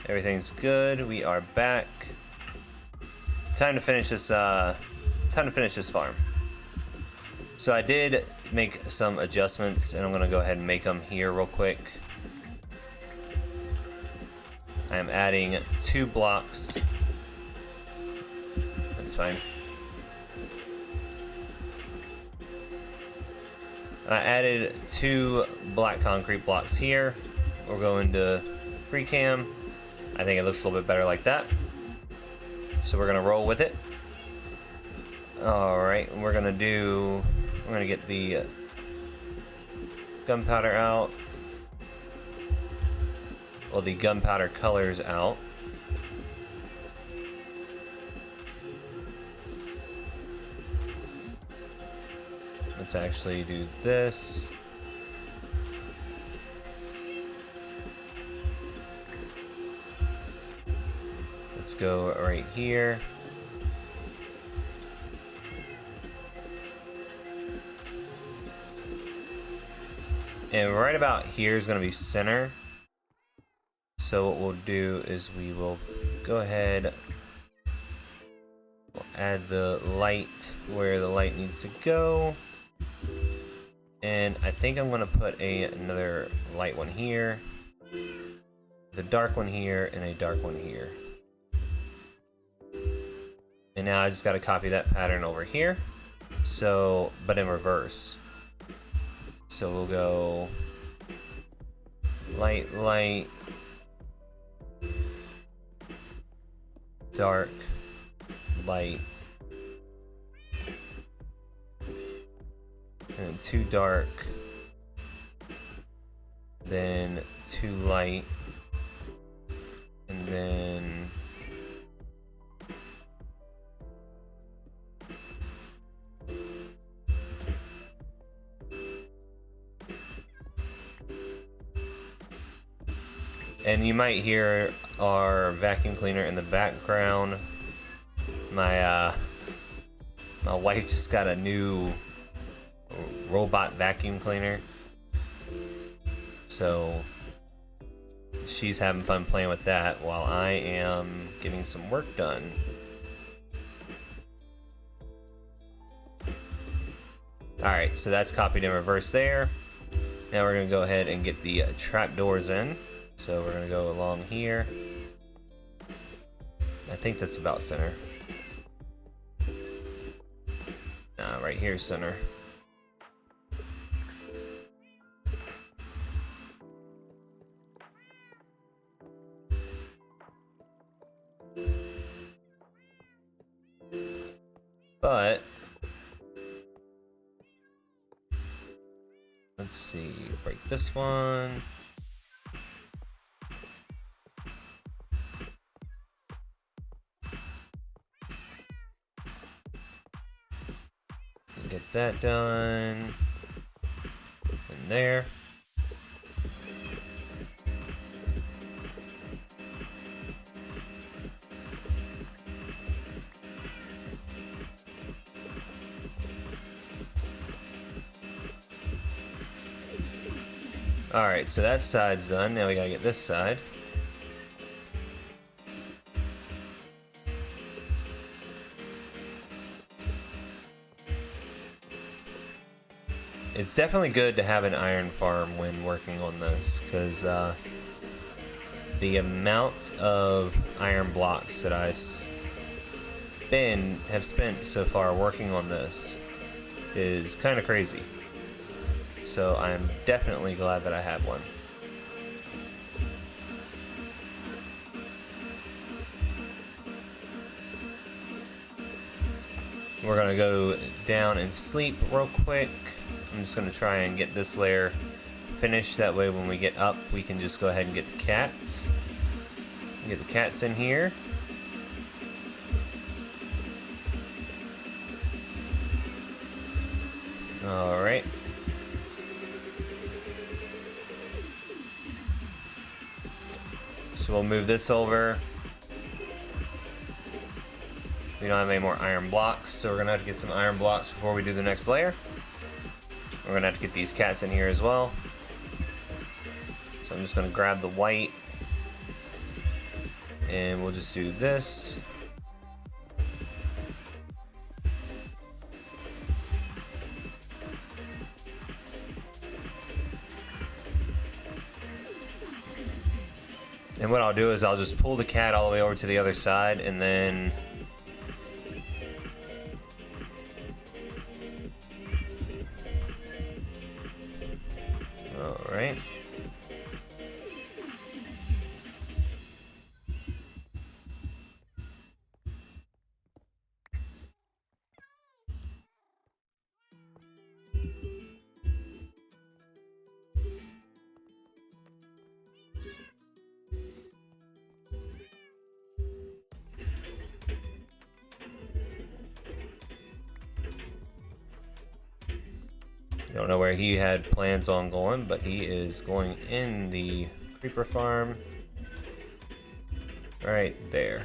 Everything's good. We are back. Time to finish this. Time to finish this farm. So I did make some adjustments, and I'm gonna go ahead and make them here real quick. I am adding 2 blocks. That's fine. I added 2 black concrete blocks here. We're going to free cam. I think it looks a little bit better like that. So we're gonna roll with it. All right, we're gonna get the gunpowder out. Well, the gunpowder colors out. Let's actually do this. Let's go right here. And right about here is going to be center. So what we'll do is we will go ahead, we'll add the light where the light needs to go. And I think I'm going to put another light one here, the dark one here, and a dark one here. And now I just got to copy that pattern over here. So, but in reverse. So we'll go light, light, dark, light, and 2 dark, then 2 light, and then you might hear our vacuum cleaner in the background. My wife just got a new robot vacuum cleaner, so she's having fun playing with that while I am getting some work done. Alright, so that's copied in reverse there. Now we're going to go ahead and get the trapdoors in. So we're going to go along here. I think that's about center. Nah, right here is center. But let's see, break this one. Get that done. And there. Alright, so that side's done. Now we gotta get this side. It's definitely good to have an iron farm when working on this, because the amount of iron blocks that I have spent so far working on this is kind of crazy. So I'm definitely glad that I have one. We're gonna go down and sleep real quick. I'm just gonna try and get this layer finished. That way when we get up, we can just go ahead and get the cats. Get the cats in here. All right. So we'll move this over. We don't have any more iron blocks, so we're gonna have to get some iron blocks before we do the next layer. We're gonna have to get these cats in here as well. So I'm just gonna grab the white. and we'll just do this. And what I'll do is I'll just pull the cat all the way over to the other side, and then all right. Don't know where he had plans on going, but he is going in the creeper farm right there.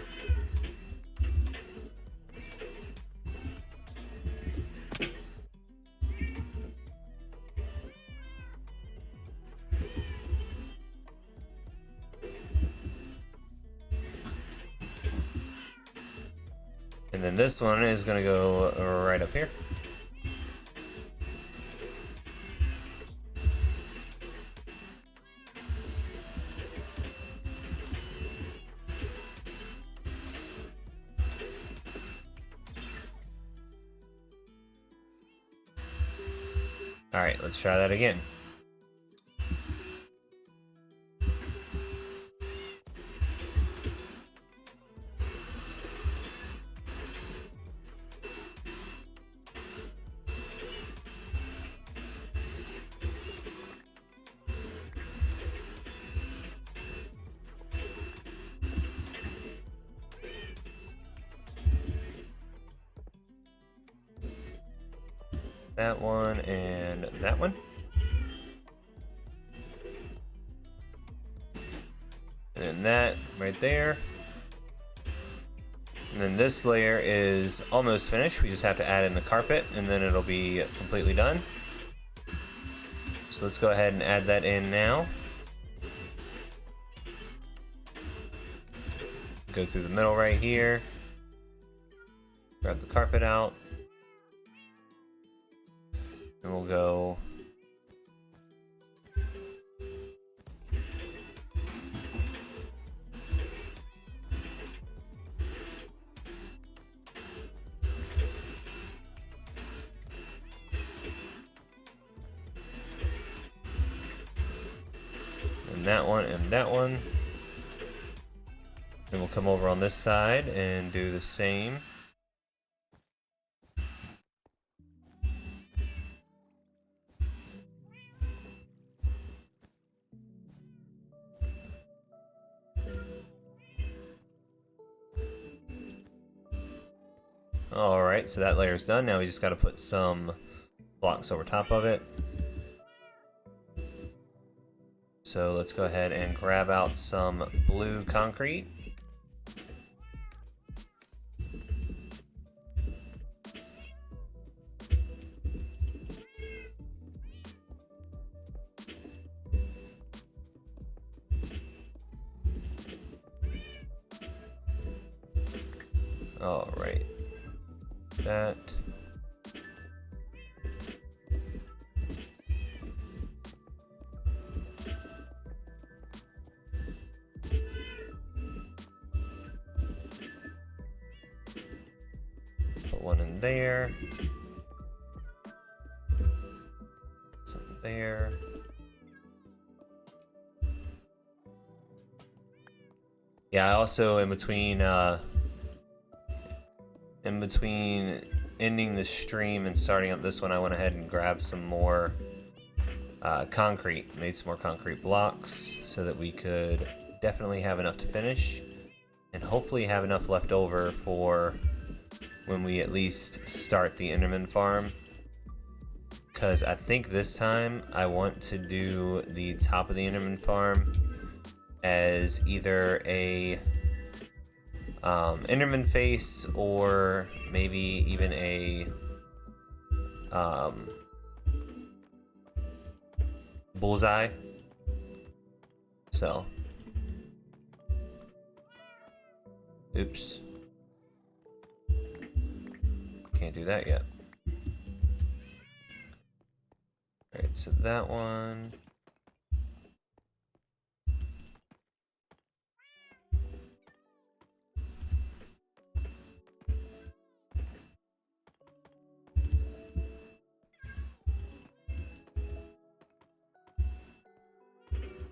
And then this one is going to go right up here. Alright, let's try that again. That one and that one. And then that right there. And then this layer is almost finished. We just have to add in the carpet and then it'll be completely done. So let's go ahead and add that in now. Go through the middle right here. Grab the carpet out. And we'll go and that one and that one. Then we'll come over on this side and do the same. Alright, so that layer's done. Now we just gotta put some blocks over top of it. So let's go ahead and grab out some blue concrete. Alright. That. Put one in there. Some there. Yeah, I also in between ending the stream and starting up this one, I went ahead and grabbed some more concrete, made some more concrete blocks so that we could definitely have enough to finish and hopefully have enough left over for when we at least start the Enderman farm. Because I think this time I want to do the top of the Enderman farm as either a Enderman face or maybe even a bullseye. So Oops. Can't do that yet. Alright, so that one.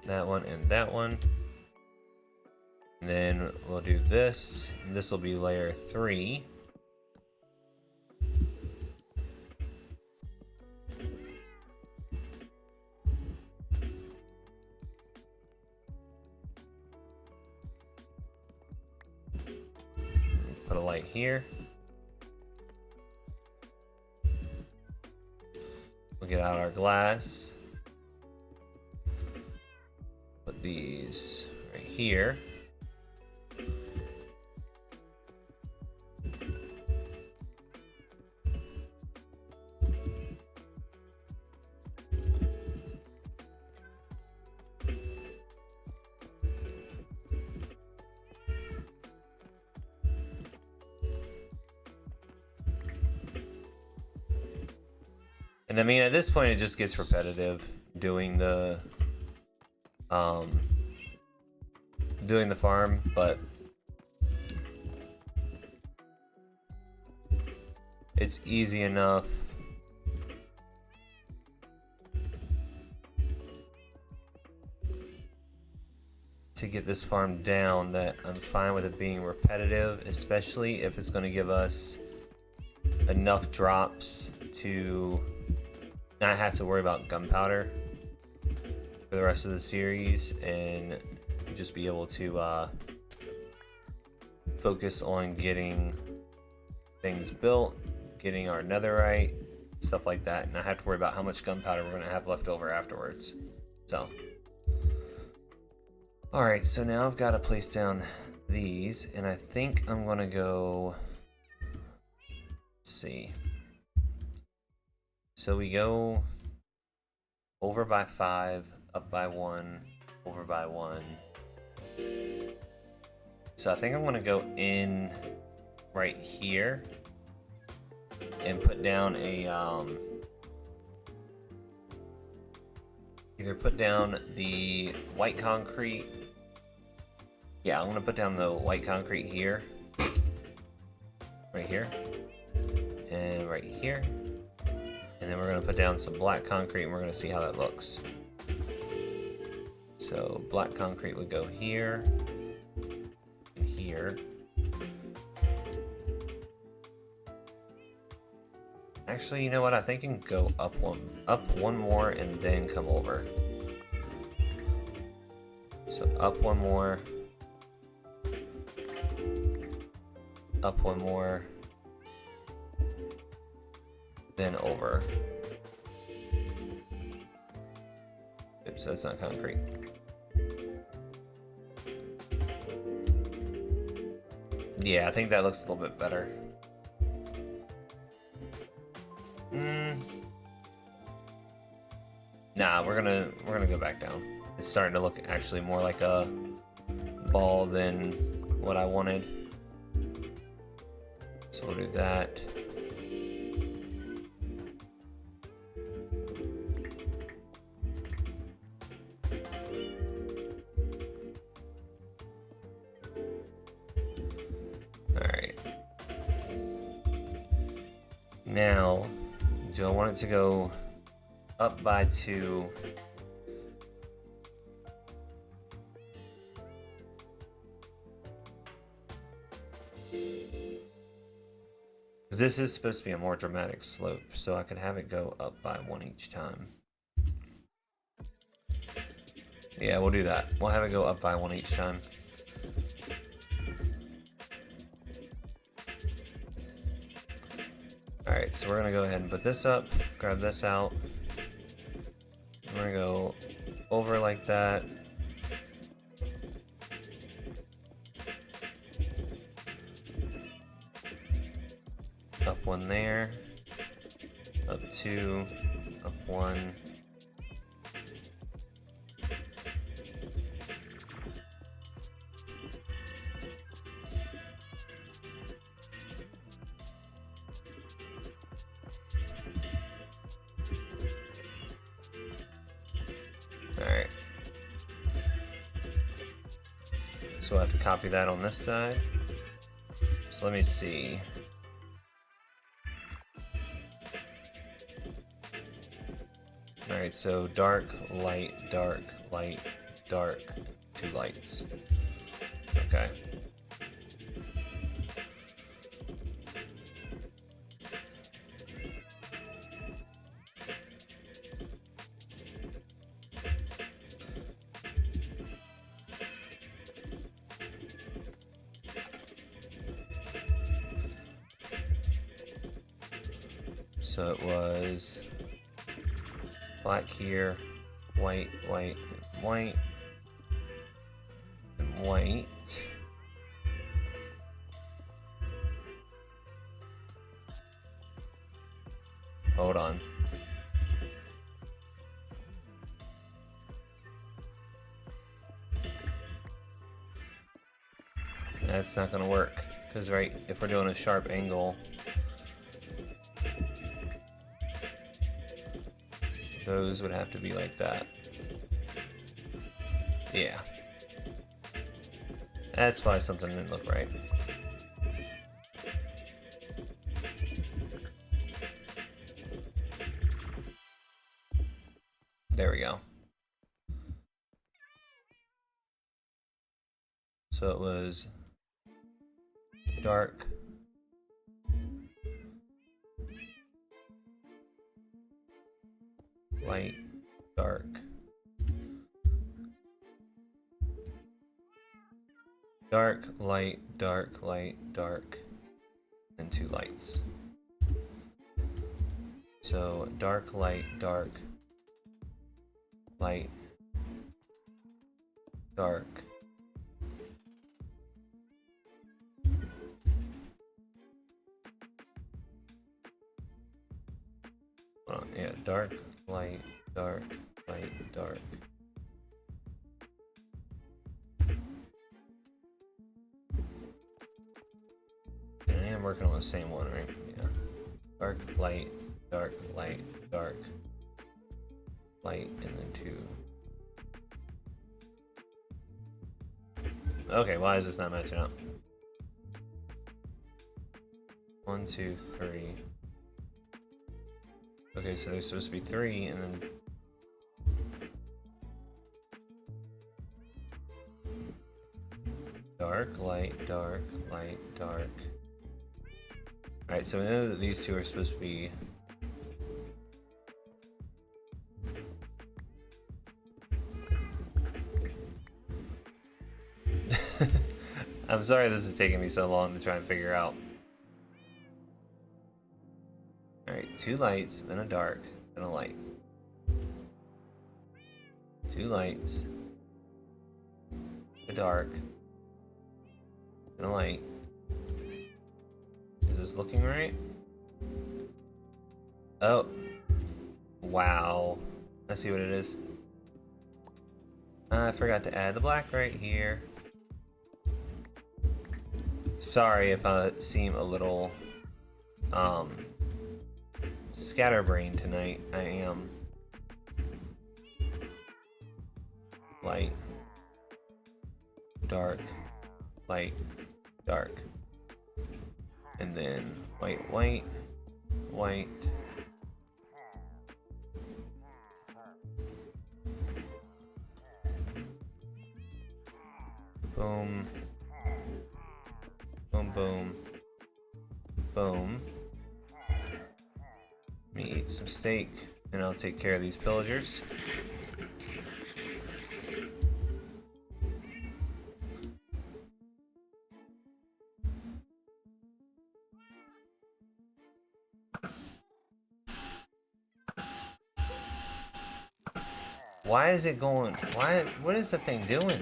That one and that one. And then we'll do this. And this will be layer 3. Put a light here. We'll get out our glass. Put these right here. And I mean, at this point, it just gets repetitive doing the farm, but it's easy enough to get this farm down that I'm fine with it being repetitive, especially if it's going to give us enough drops to not have to worry about gunpowder for the rest of the series and just be able to focus on getting things built, getting our netherite, stuff like that, and not have to worry about how much gunpowder we're going to have left over afterwards. So, alright, so now I've got to place down these, and I think I'm going to go, let's see. So we go over by 5, up by 1, over by 1. So I think I'm going to go in right here and put down a, either put down the white concrete. Yeah, I'm going to put down the white concrete here. Right here. And right here. And then we're going to put down some black concrete and we're going to see how that looks. So black concrete would go here and here. Actually, you know what? I think I can go up one more and then come over. So up one more. Up one more. Then over. Oops, that's not concrete. Yeah, I think that looks a little bit better. Nah, we're gonna go back down. It's starting to look actually more like a ball than what I wanted. So we'll do that. Now, do I want it to go up by 2? Because this is supposed to be a more dramatic slope, so I could have it go up by 1 each time. Yeah, we'll do that. We'll have it go up by 1 each time. Alright, so we're going to go ahead and put this up, grab this out. We're going to go over like that. Up 1 there. Up 2. Up 1. So we'll have to copy that on this side. So let me see. Alright, so dark, light, dark, 2 lights. Okay. So it was black here, white, white, white, and white. Hold on. That's not gonna work, because right, if we're doing a sharp angle, those would have to be like that. Yeah. That's why something didn't look right. There we go. So it was dark, light, dark, dark, light, dark, light, dark, and 2 lights. So dark, light, dark, light, dark. Yeah, dark, light, dark, light, dark. And I am working on the same one, right? Yeah. Dark, light, dark, light, dark, light, and then 2. Okay, why is this not matching up? 1, 2, 3. Okay, so there's supposed to be 3, and then dark, light, dark, light, dark. Alright, so we know that these 2 are supposed to be I'm sorry this is taking me so long to try and figure out. Alright, 2 lights, then a dark, then a light. 2 lights, a dark, and a light. Is this looking right? Oh. Wow. I see what it is. I forgot to add the black right here. Sorry if I seem a little scatterbrained tonight. I am. Light, dark, light, dark. And then white, white, white. Boom. Boom, boom. Boom. Let me eat some steak, and I'll take care of these pillagers. Why is it going? Why? What is the thing doing?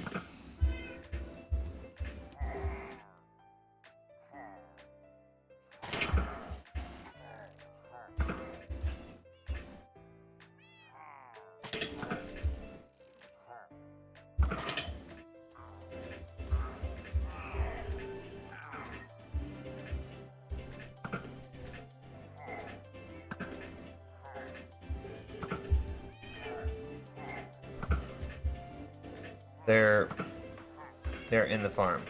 They're in the farm.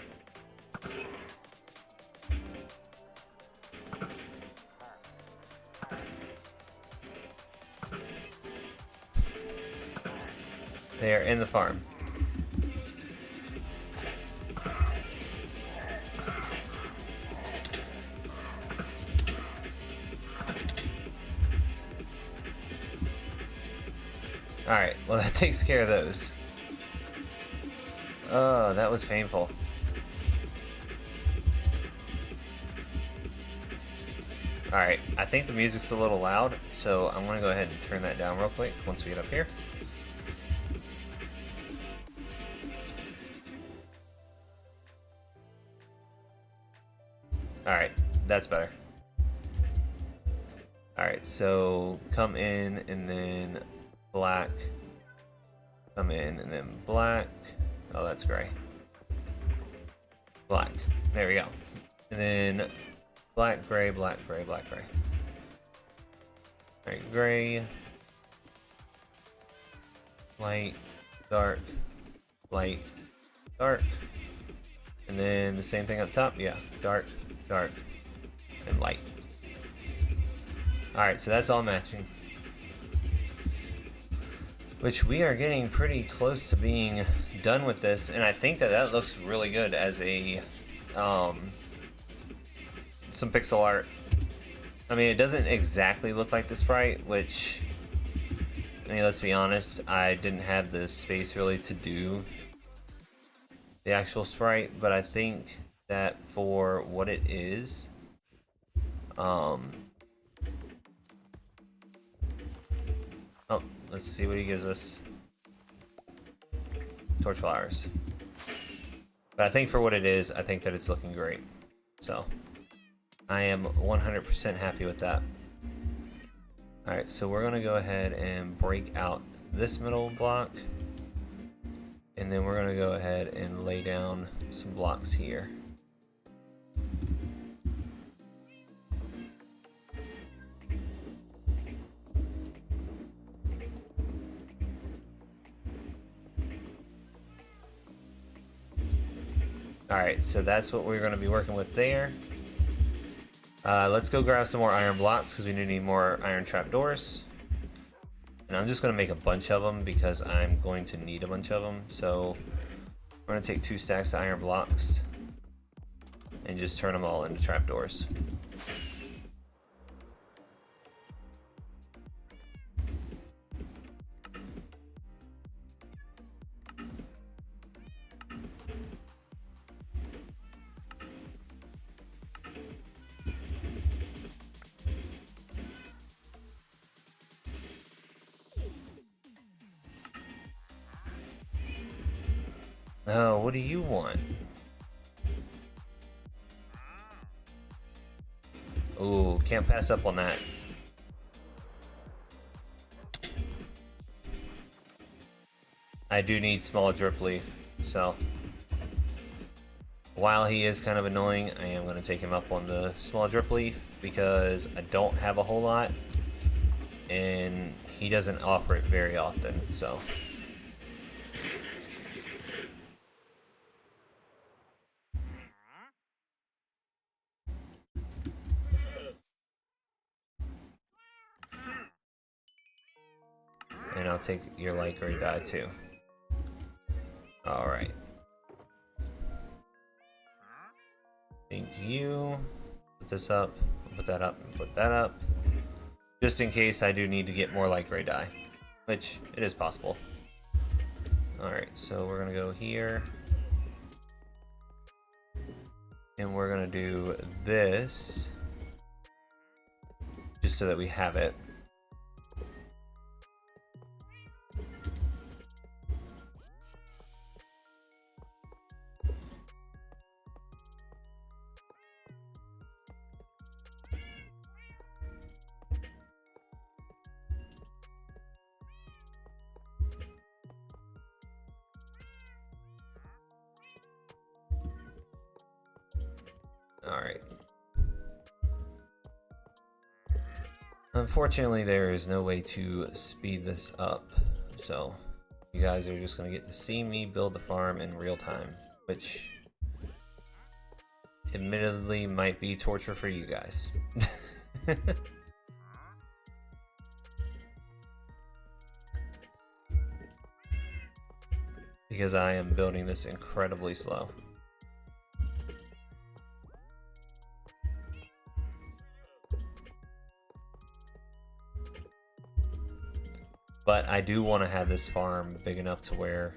They are in the farm. Alright, well that takes care of those. Oh, that was painful. Alright, I think the music's a little loud, so I'm gonna go ahead and turn that down real quick once we get up here. Alright, that's better. Alright, so come in and then black. Come in and then black. Oh, that's gray. Black. There we go. And then black, gray, black, gray, black, gray. Alright, gray. Light, dark, light, dark. And then the same thing up top. Yeah, dark, dark, and light. Alright, so that's all matching. Which we are getting pretty close to being done with this, and I think that that looks really good as a some pixel art. I mean, it doesn't exactly look like the sprite, which, I mean, let's be honest, I didn't have the space really to do the actual sprite, but I think that for what it is, oh, let's see what he gives us. Torch flowers. But I think for what it is, I think that it's looking great. So, I am 100% happy with that. Alright, so we're going to go ahead and break out this middle block. And then we're going to go ahead and lay down some blocks here. Alright, so that's what we're going to be working with there. Let's go grab some more iron blocks because we do need more iron trapdoors. And I'm just going to make a bunch of them because I'm going to need a bunch of them. So we're going to take 2 stacks of iron blocks and just turn them all into trapdoors. Oh, what do you want? Ooh, can't pass up on that. I do need small drip leaf, so while he is kind of annoying, I am going to take him up on the small drip leaf because I don't have a whole lot and he doesn't offer it very often, so. And I'll take your light gray dye too. Alright. Thank you. Put this up, put that up, and put that up. Just in case I do need to get more light gray dye. Which, it is possible. Alright, so we're gonna go here. And we're gonna do this. Just so that we have it. Alright. Unfortunately, there is no way to speed this up, so you guys are just going to get to see me build the farm in real time, which admittedly might be torture for you guys. Because I am building this incredibly slow. But I do want to have this farm big enough to where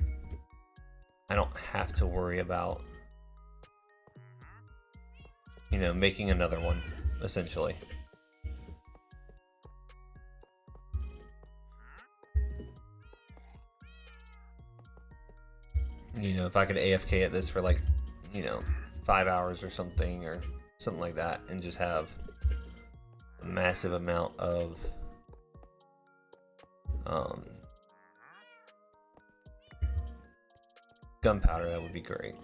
I don't have to worry about, you know, making another one, essentially. You know, if I could AFK at this for like, you know, 5 hours or something like that, and just have a massive amount of gunpowder, that would be great.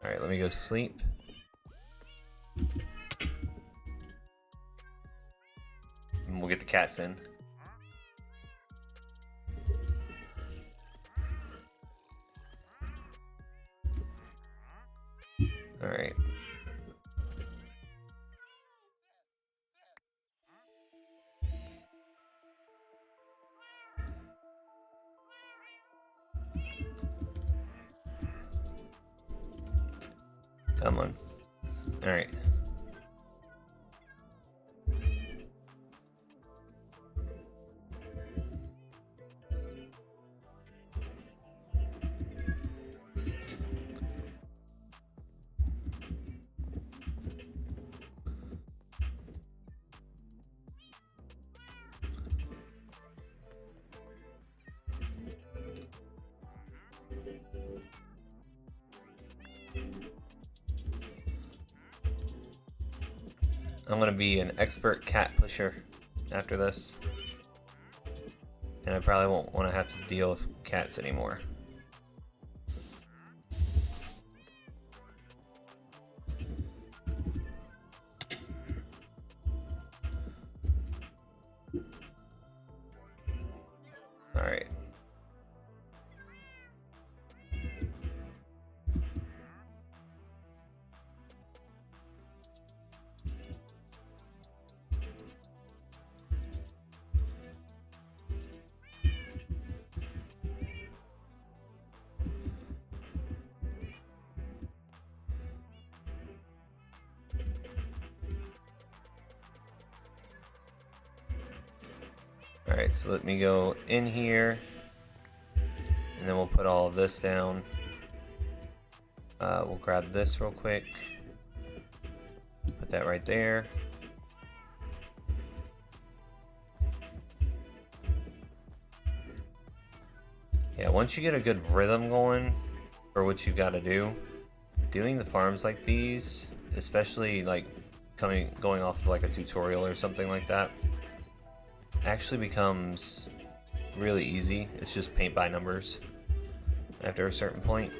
Alright, let me go sleep. And we'll get the cats in. Alright. Come on. Alright. I'm gonna be an expert cat pusher after this. And I probably won't want to have to deal with cats anymore. Alright. Alright, so let me go in here, and then we'll put all of this down. We'll grab this real quick, put that right there. Yeah, once you get a good rhythm going for what you gotta do, doing the farms like these, especially like going off of like a tutorial or something like that, actually becomes really easy. It's just paint by numbers after a certain point.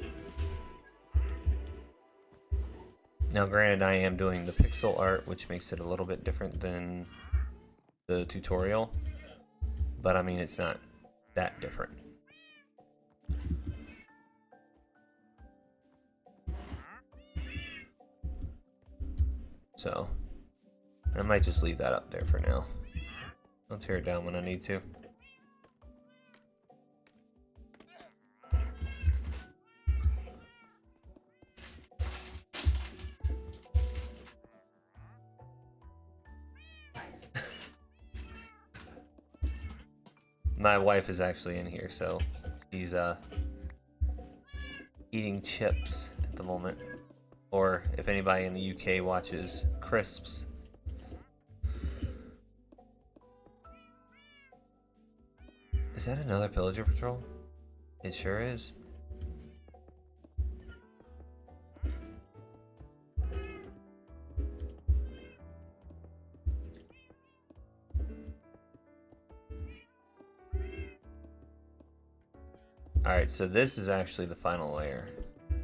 Now granted, I am doing the pixel art, which makes it a little bit different than the tutorial, but I mean, it's not that different. So I might just leave that up there for now. I'll tear it down when I need to. My wife is actually in here, so she's eating chips at the moment. Or if anybody in the UK watches, crisps. Is that another pillager patrol? It sure is. Alright, so this is actually the final layer.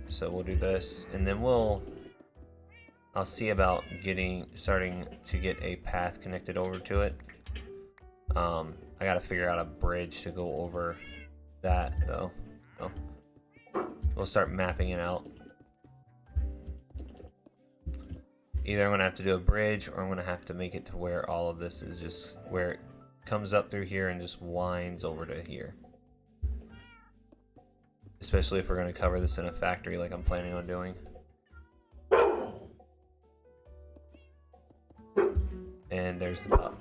So we'll do this, and then I'll see about starting to get a path connected over to it. I gotta figure out a bridge to go over that, though. So we'll start mapping it out. Either I'm gonna have to do a bridge, or I'm gonna have to make it to where all of this is just where it comes up through here and just winds over to here. Especially if we're gonna cover this in a factory like I'm planning on doing. And there's the pup.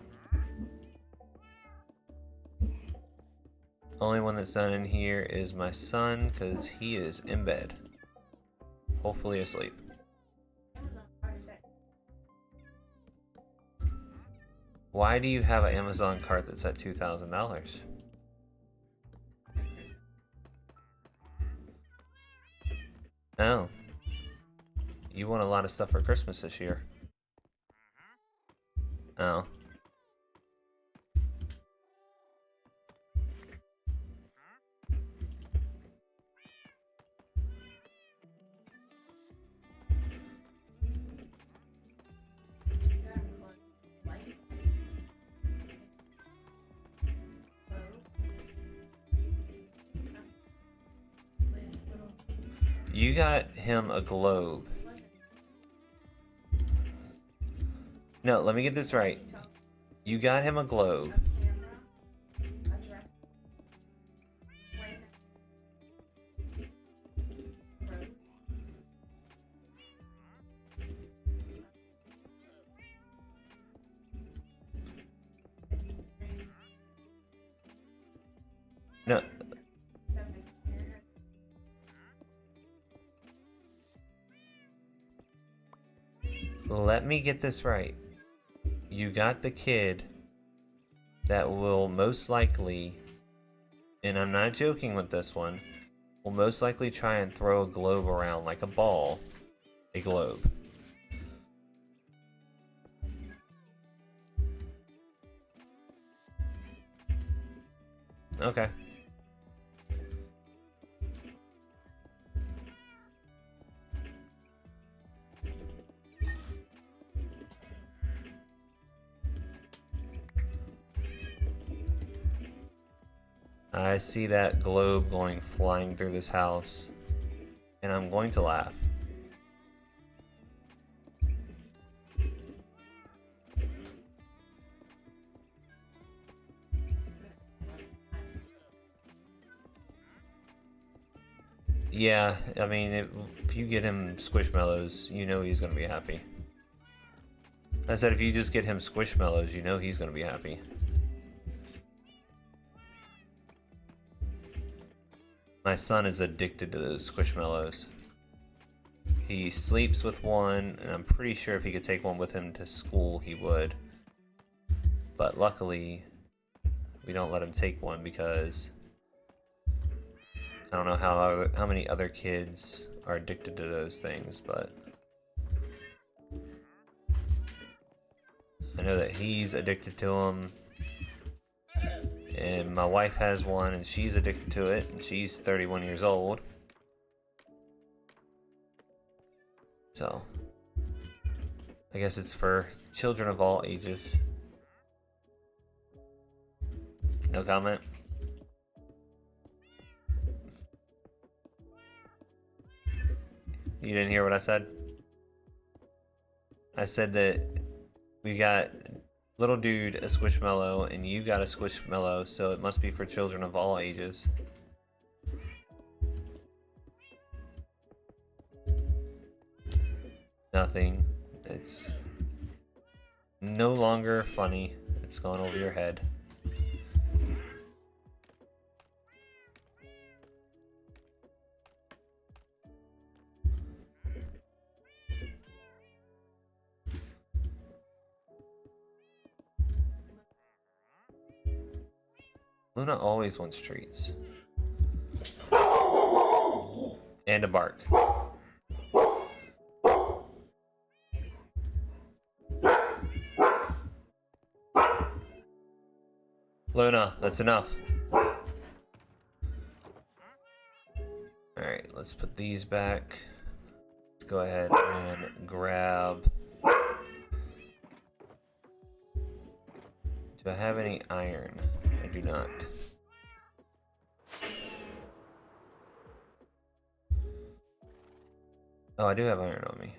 Only one that's done in here is my son, because he is in bed. Hopefully asleep. Why do you have an Amazon cart that's at $2,000? Oh. You want a lot of stuff for Christmas this year. Oh. You got him a globe. No, let me get this right. You got him a globe. No. Let me get this right. You got the kid that will most likely, and I'm not joking with this one, will most likely try and throw a globe around like a ball. A globe. Okay. I see that globe going flying through this house, and I'm going to laugh. Yeah, I mean, if you get him Squishmallows, you know he's going to be happy. I said if you just get him Squishmallows, you know he's going to be happy. My son is addicted to those Squishmallows. He sleeps with one, and I'm pretty sure if he could take one with him to school, he would. But luckily, we don't let him take one because I don't know how many other kids are addicted to those things, but I know that he's addicted to them. And my wife has one, and she's addicted to it, and she's 31 years old. So, I guess it's for children of all ages. No comment? You didn't hear what I said? I said that we got little dude a Squishmallow, and you got a Squishmallow, so it must be for children of all ages. Nothing. It's no longer funny. It's gone over your head. Luna always wants treats. And a bark. Luna, that's enough. Alright, let's put these back. Let's go ahead and grab... Do I have any iron? I do not. Oh, I do have iron on me.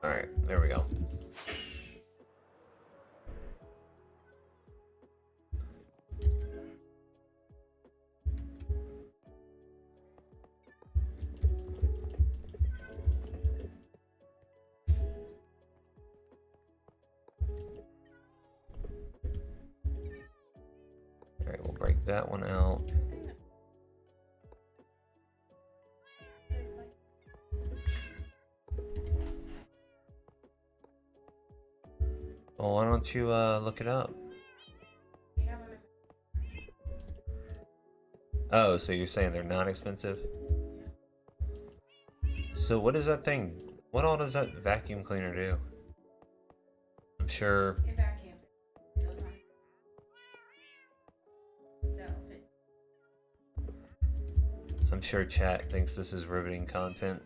Alright, there we go. Alright, we'll break that one out. Well, why don't you look it up? Oh, so you're saying they're not expensive? So what is that thing? What all does that vacuum cleaner do? I'm sure... It vacuums. I'm sure chat thinks this is riveting content.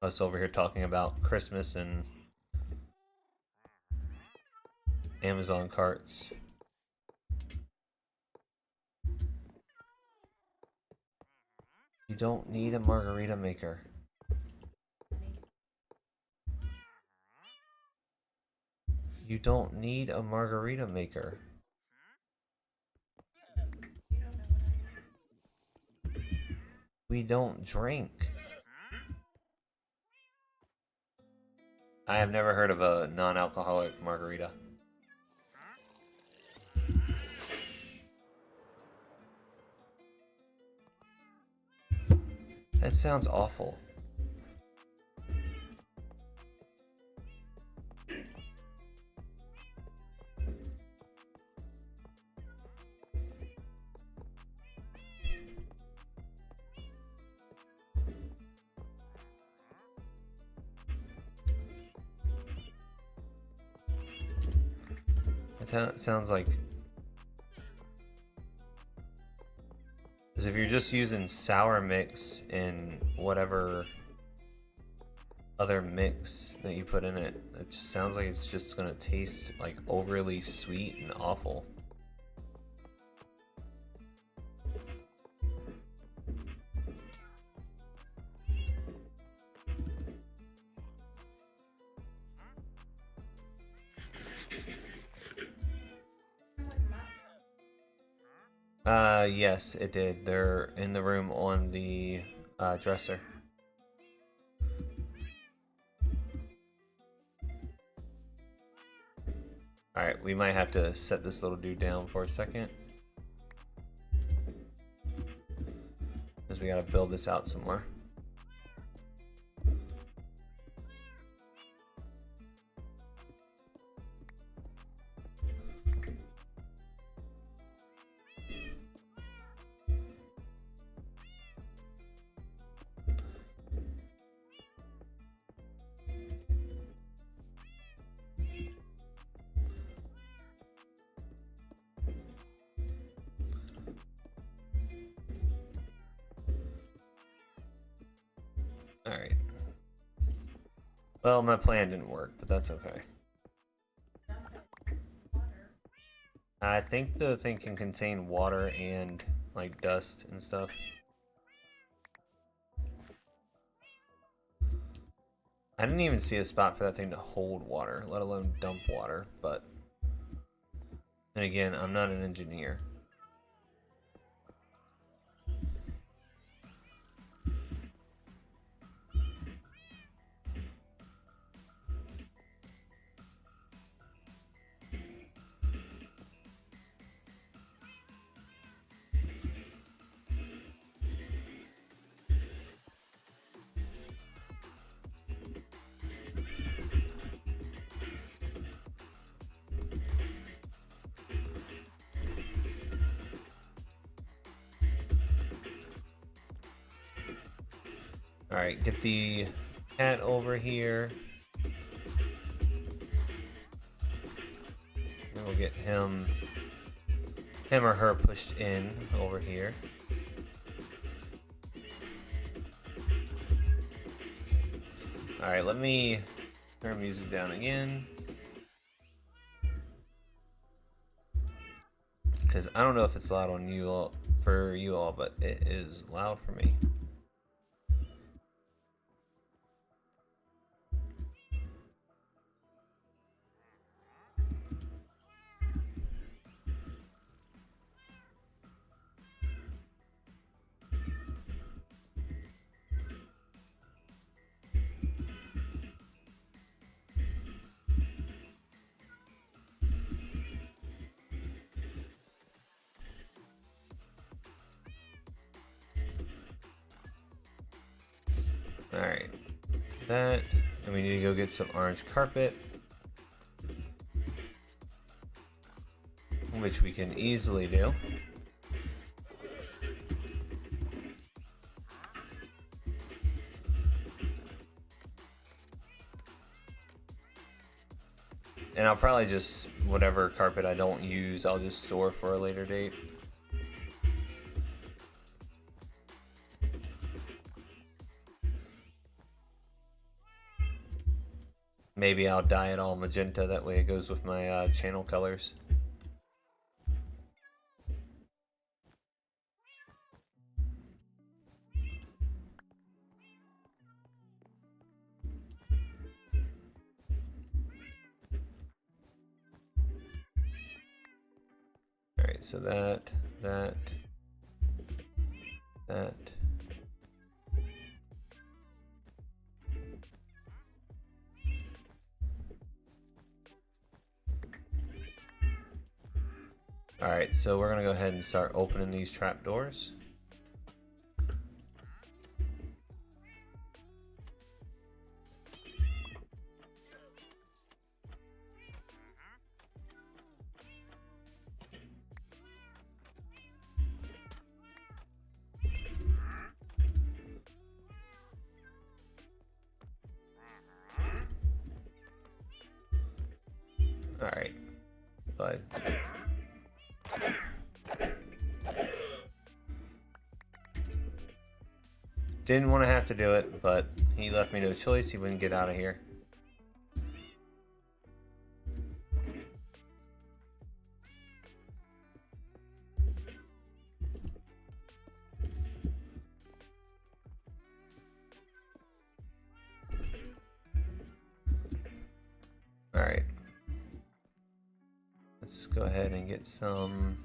Us over here talking about Christmas and Amazon carts. You don't need a margarita maker. You don't need a margarita maker. We don't drink. I have never heard of a non-alcoholic margarita. That sounds awful. It sounds like... Because if you're just using sour mix in whatever other mix that you put in it, it just sounds like it's just gonna taste like overly sweet and awful. Yes, it did. They're in the room on the dresser. Alright, we might have to set this little dude down for a second. Because we gotta build this out some more. Alright. Well, my plan didn't work, but that's okay. I think the thing can contain water and, like, dust and stuff. I didn't even see a spot for that thing to hold water, let alone dump water, but... And again, I'm not an engineer. Alright, get the cat over here. Then we'll get him him or her pushed in over here. Alright, let me turn music down again. Because I don't know if it's loud on you all, for you all, but it is loud for me. Alright, that, and we need to go get some orange carpet, which we can easily do. And I'll probably just, whatever carpet I don't use, I'll just store for a later date. Maybe I'll dye it all magenta, that way it goes with my channel colors. Alright, so that. Alright, so we're gonna go ahead and start opening these trapdoors. Alright, but didn't want to have to do it, but he left me no choice. He wouldn't get out of here. All right. Let's go ahead and get some.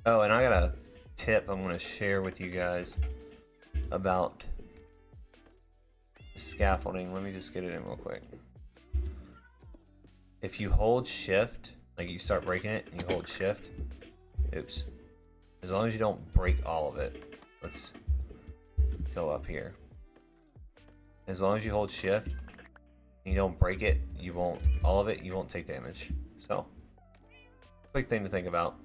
Oh, and I got a tip I'm going to share with you guys about scaffolding. Let me just get it in real quick. If you hold shift, like you start breaking it and you hold shift, oops, as long as you don't break all of it, let's go up here. As long as you hold shift and you don't break it, you won't, all of it, you won't take damage. So, quick thing to think about.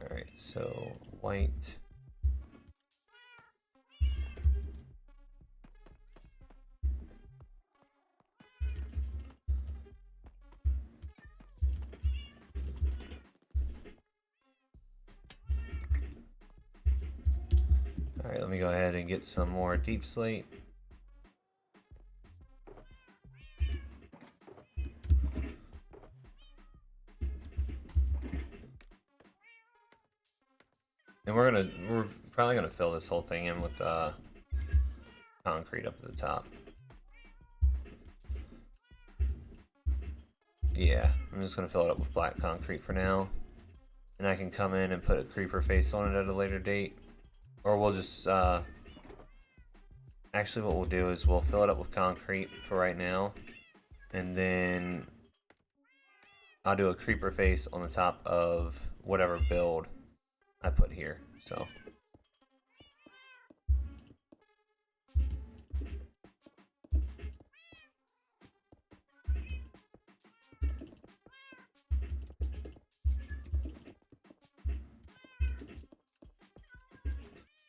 Alright, so white. Alright, let me go ahead and get some more deep slate. And we're probably gonna fill this whole thing in with concrete up at the top. Yeah, I'm just gonna fill it up with black concrete for now. And I can come in and put a creeper face on it at a later date. Or we'll just, actually what we'll do is we'll fill it up with concrete for right now. And then I'll do a creeper face on the top of whatever build I put here, so.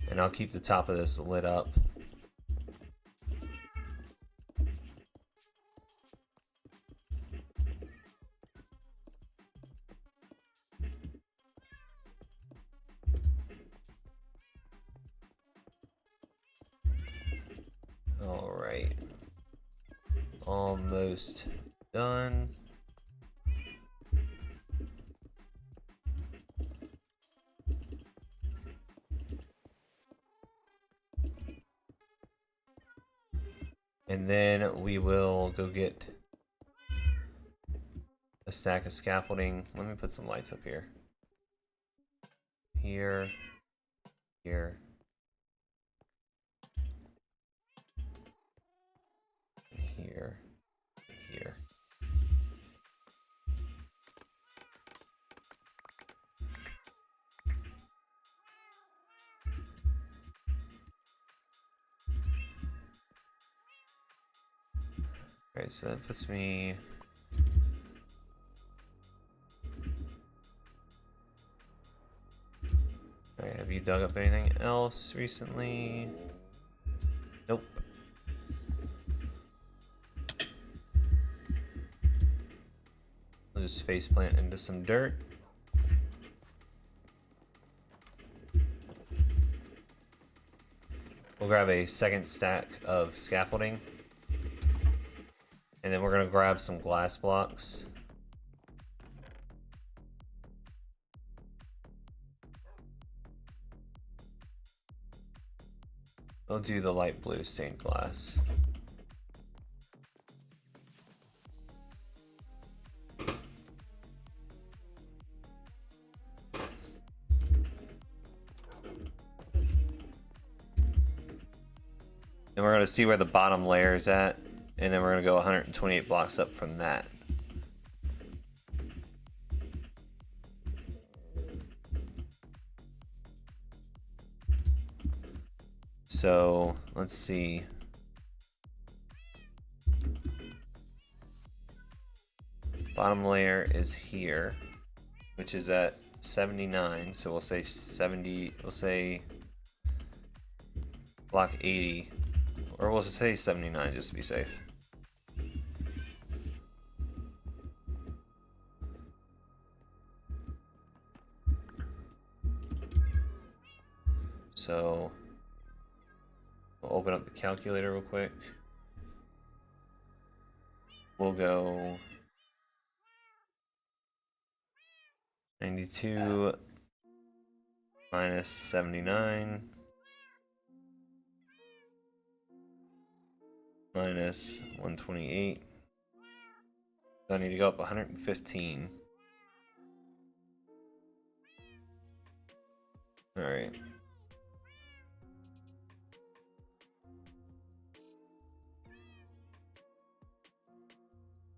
And I'll keep the top of this lit up. All right. Almost done. And then we will go get a stack of scaffolding. Let me put some lights up here. Here. Here. Here. Here. Alright, so that puts me... Alright, have you dug up anything else recently? Nope. I'll just faceplant into some dirt. We'll grab a second stack of scaffolding. And then we're gonna grab some glass blocks. We'll do the light blue stained glass. And we're gonna see where the bottom layer is at, and then we're gonna go 128 blocks up from that. So let's see. Bottom layer is here, which is at 79. So we'll say 70. We'll say block 80, or we'll say 79 just to be safe. So we'll open up the calculator real quick. We'll go 92 minus 79 minus 128. So I need to go up 115. All right.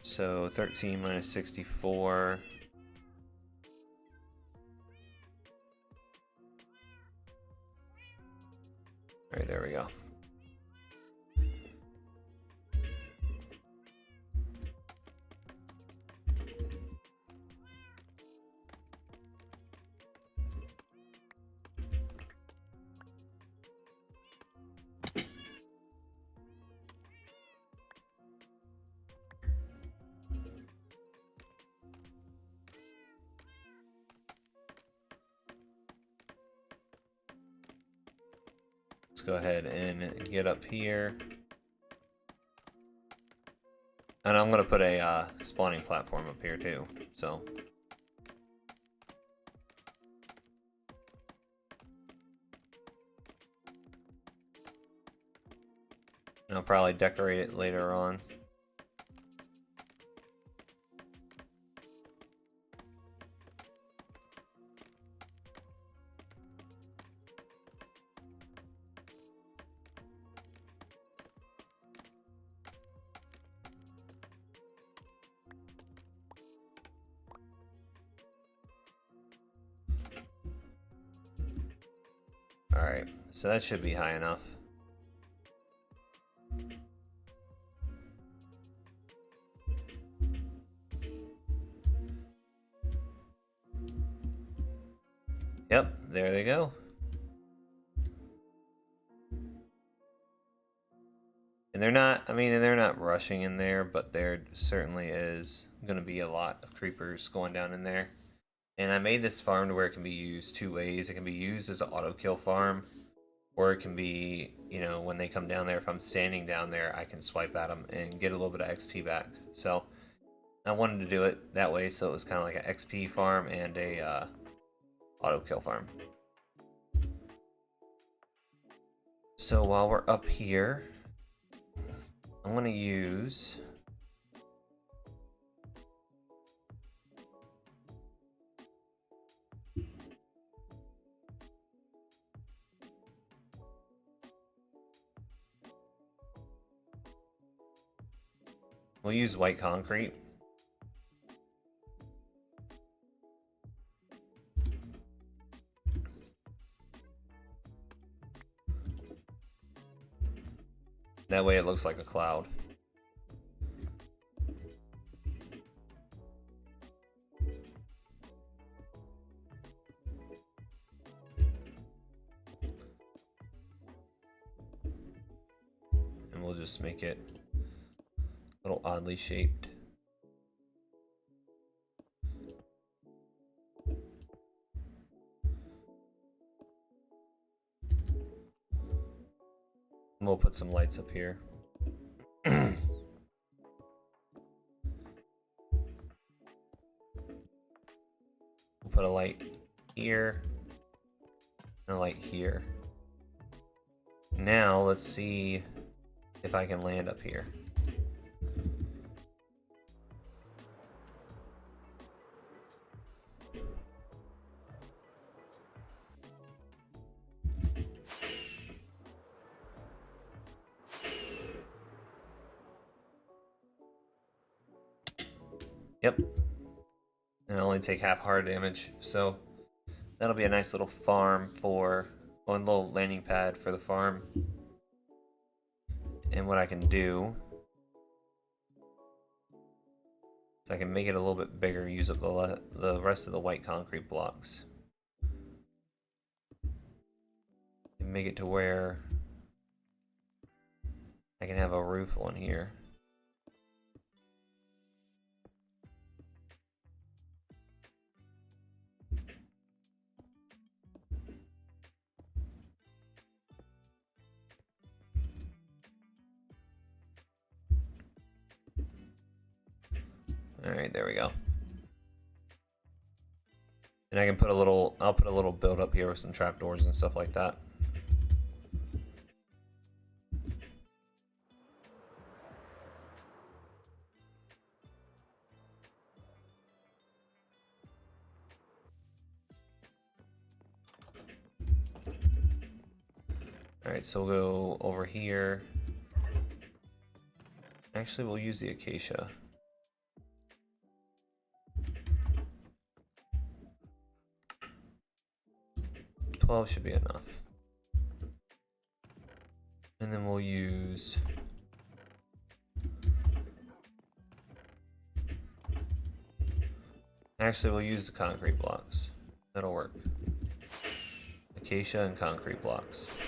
So 13 minus 64. All right, there we go. Let's go ahead and get up here. And I'm gonna put a spawning platform up here too, so. And I'll probably decorate it later on. Alright, so that should be high enough. Yep, there they go. And they're not, I mean, they're not rushing in there, but there certainly is going to be a lot of creepers going down in there. And I made this farm to where it can be used two ways. It can be used as an auto kill farm, or it can be, you know, when they come down there, if I'm standing down there, I can swipe at them and get a little bit of XP back. So I wanted to do it that way, so it was kind of like an XP farm and a auto kill farm. So while we're up here, I'm going to use... We'll use white concrete. That way it looks like a cloud. And we'll just make it a little oddly shaped. And we'll put some lights up here. We'll put a light here and a light here. Now let's see if I can land up here. Yep. And I only take half hard damage, so that'll be a nice little farm for one little landing pad for the farm. And what I can do is I can make it a little bit bigger, use up the rest of the white concrete blocks. And make it to where I can have a roof on here. Alright, there we go. And I can put a little, I'll put a little build up here with some trapdoors and stuff like that. Alright, so we'll go over here. Actually, we'll use the acacia. $12 should be enough. And then we'll use... Actually, we'll use the concrete blocks. That'll work. Acacia and concrete blocks.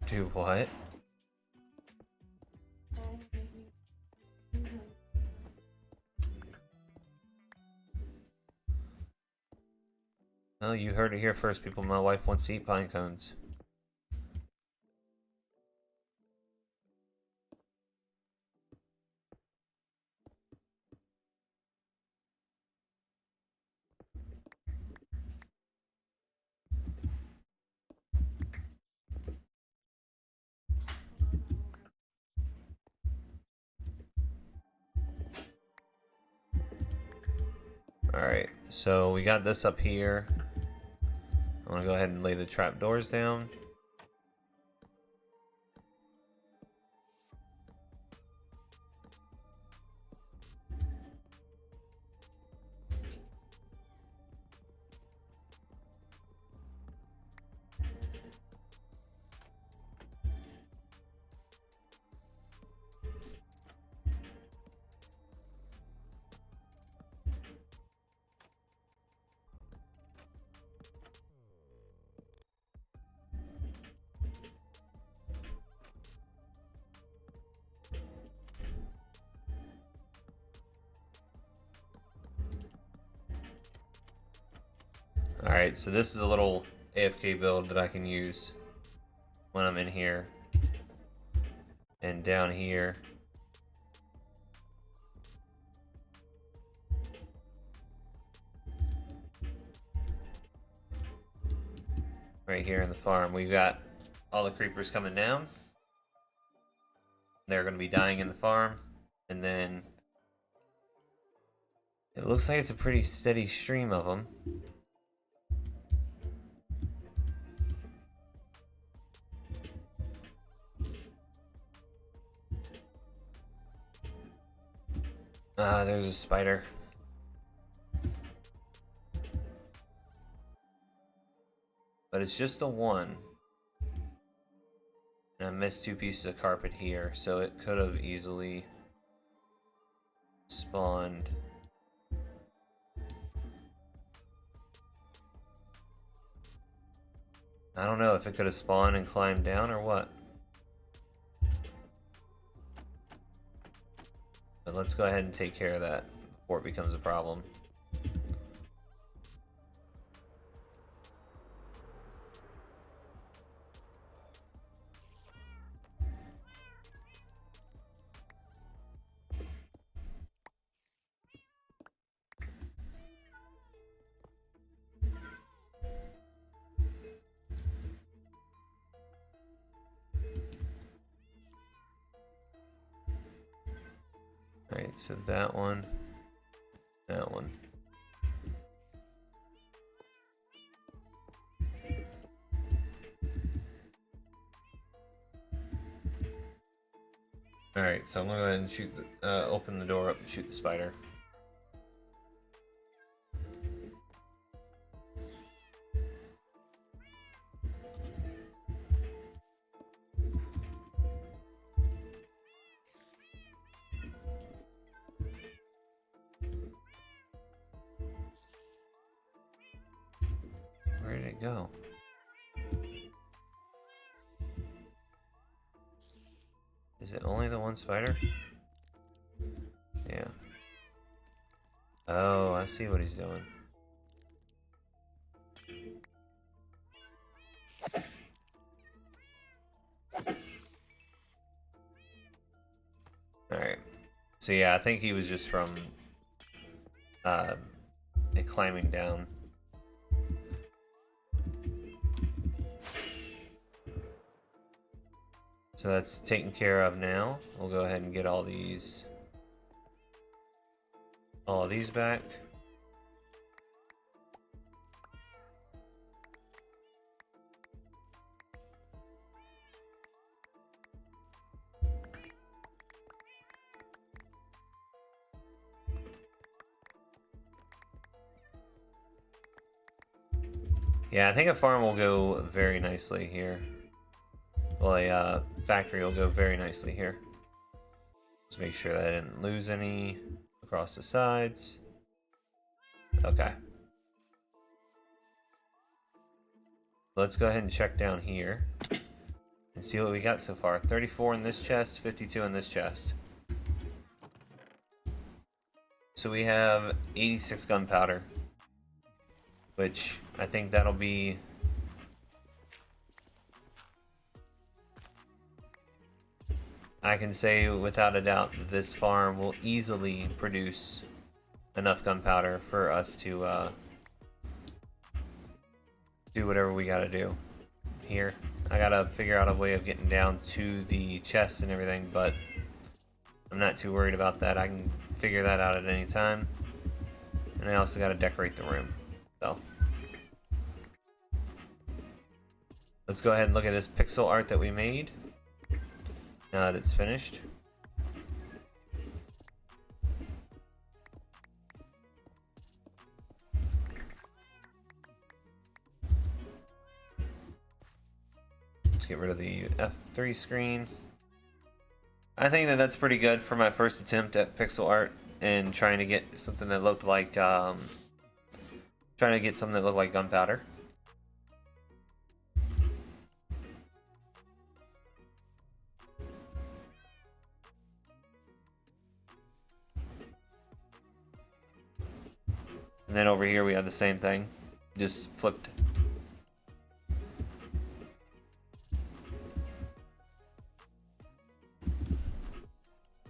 Do what? Oh, you heard it here first, people. My wife wants to eat pine cones. Alright, so we got this up here. I'm gonna go ahead and lay the trapdoors down. Alright, so this is a little AFK build that I can use when I'm in here. And down here. Right here in the farm, we've got all the creepers coming down. They're going to be dying in the farm. And then it looks like it's a pretty steady stream of them. There's a spider. But it's just the one. And I missed 2 pieces of carpet here, so it could have easily spawned. I don't know if it could have spawned and climbed down or what. But let's go ahead and take care of that before it becomes a problem. Alright, so that one. Alright, so I'm gonna go ahead and shoot the, open the door up and shoot the spider. Where did it go? Is it only the one spider? Yeah. Oh, I see what he's doing. Alright. So yeah, I think he was just from it climbing down. So that's taken care of now. We'll go ahead and get all these back. Yeah, I think a farm will go very nicely here. Well, a factory will go very nicely here. Let's make sure that I didn't lose any across the sides. Okay. Let's go ahead and check down here and see what we got so far. 34 in this chest, 52 in this chest. So we have 86 gunpowder, which I think that'll be... I can say without a doubt that this farm will easily produce enough gunpowder for us to do whatever we gotta do here. I gotta figure out a way of getting down to the chest and everything, but I'm not too worried about that. I can figure that out at any time. And And I also got to decorate the room. So let's go ahead and look at this pixel art that we made now that it's finished. Let's get rid of the F3 screen. I think that that's pretty good for my first attempt at pixel art and trying to get something that looked like gunpowder. And then over here we have the same thing, just flipped.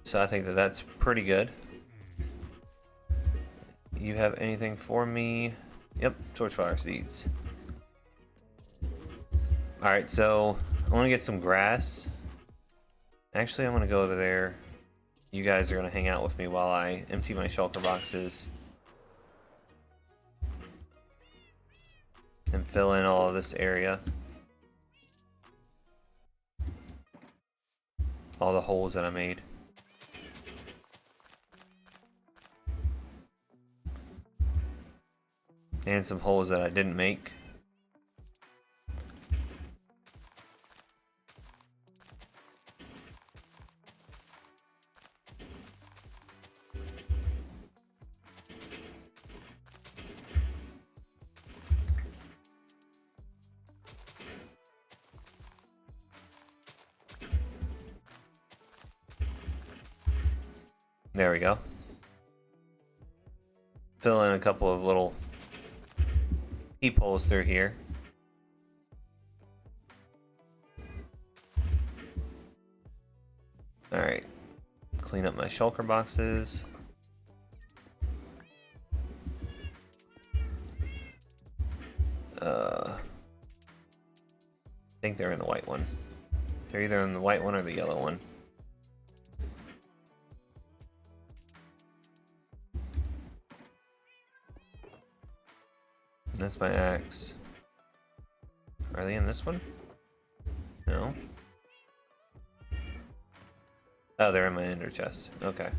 So I think that that's pretty good. You have anything for me? Yep, torchfire seeds. Alright, so I want to get some grass. Actually, I'm going to go over there. You guys are going to hang out with me while I empty my shulker boxes and fill in all of this area. All the holes that I made. And some holes that I didn't make. There we go. Fill in a couple of little peepholes through here. Alright. Clean up my shulker boxes. I think they're in the white one. They're either in the white one or the yellow one. That's my axe. Are they in this one? No. Oh, they're in my ender chest. Okay.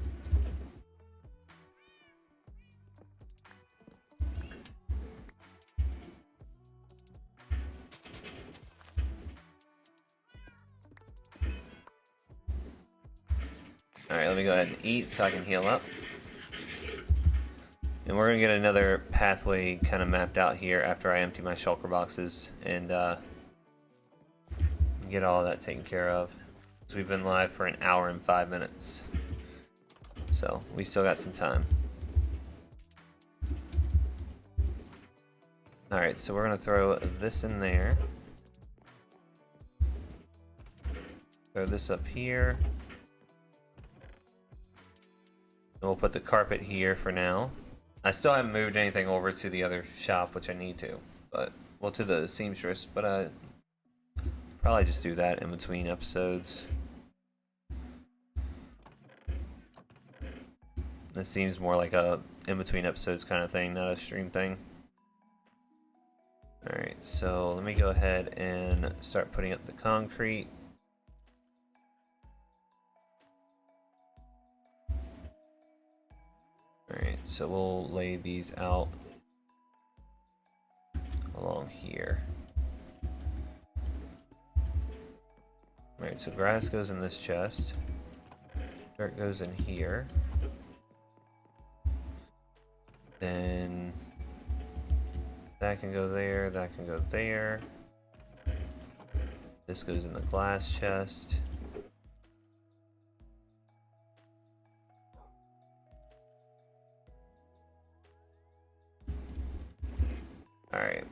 Alright, let me go ahead and eat so I can heal up. And we're going to get another pathway kind of mapped out here after I empty my shulker boxes and get all that taken care of. So we've been live for an hour and 5 minutes. So we still got some time. Alright, so we're going to throw this in there. Throw this up here. And we'll put the carpet here for now. I still haven't moved anything over to the other shop, which I need to. But, well, to the seamstress, but probably just do that in between episodes. It seems more like a in-between episodes kind of thing, not a stream thing. Alright, so let me go ahead and start putting up the concrete. Alright, so we'll lay these out along here. Alright, so grass goes in this chest. Dirt goes in here. Then that can go there, that can go there. This goes in the glass chest. Alright.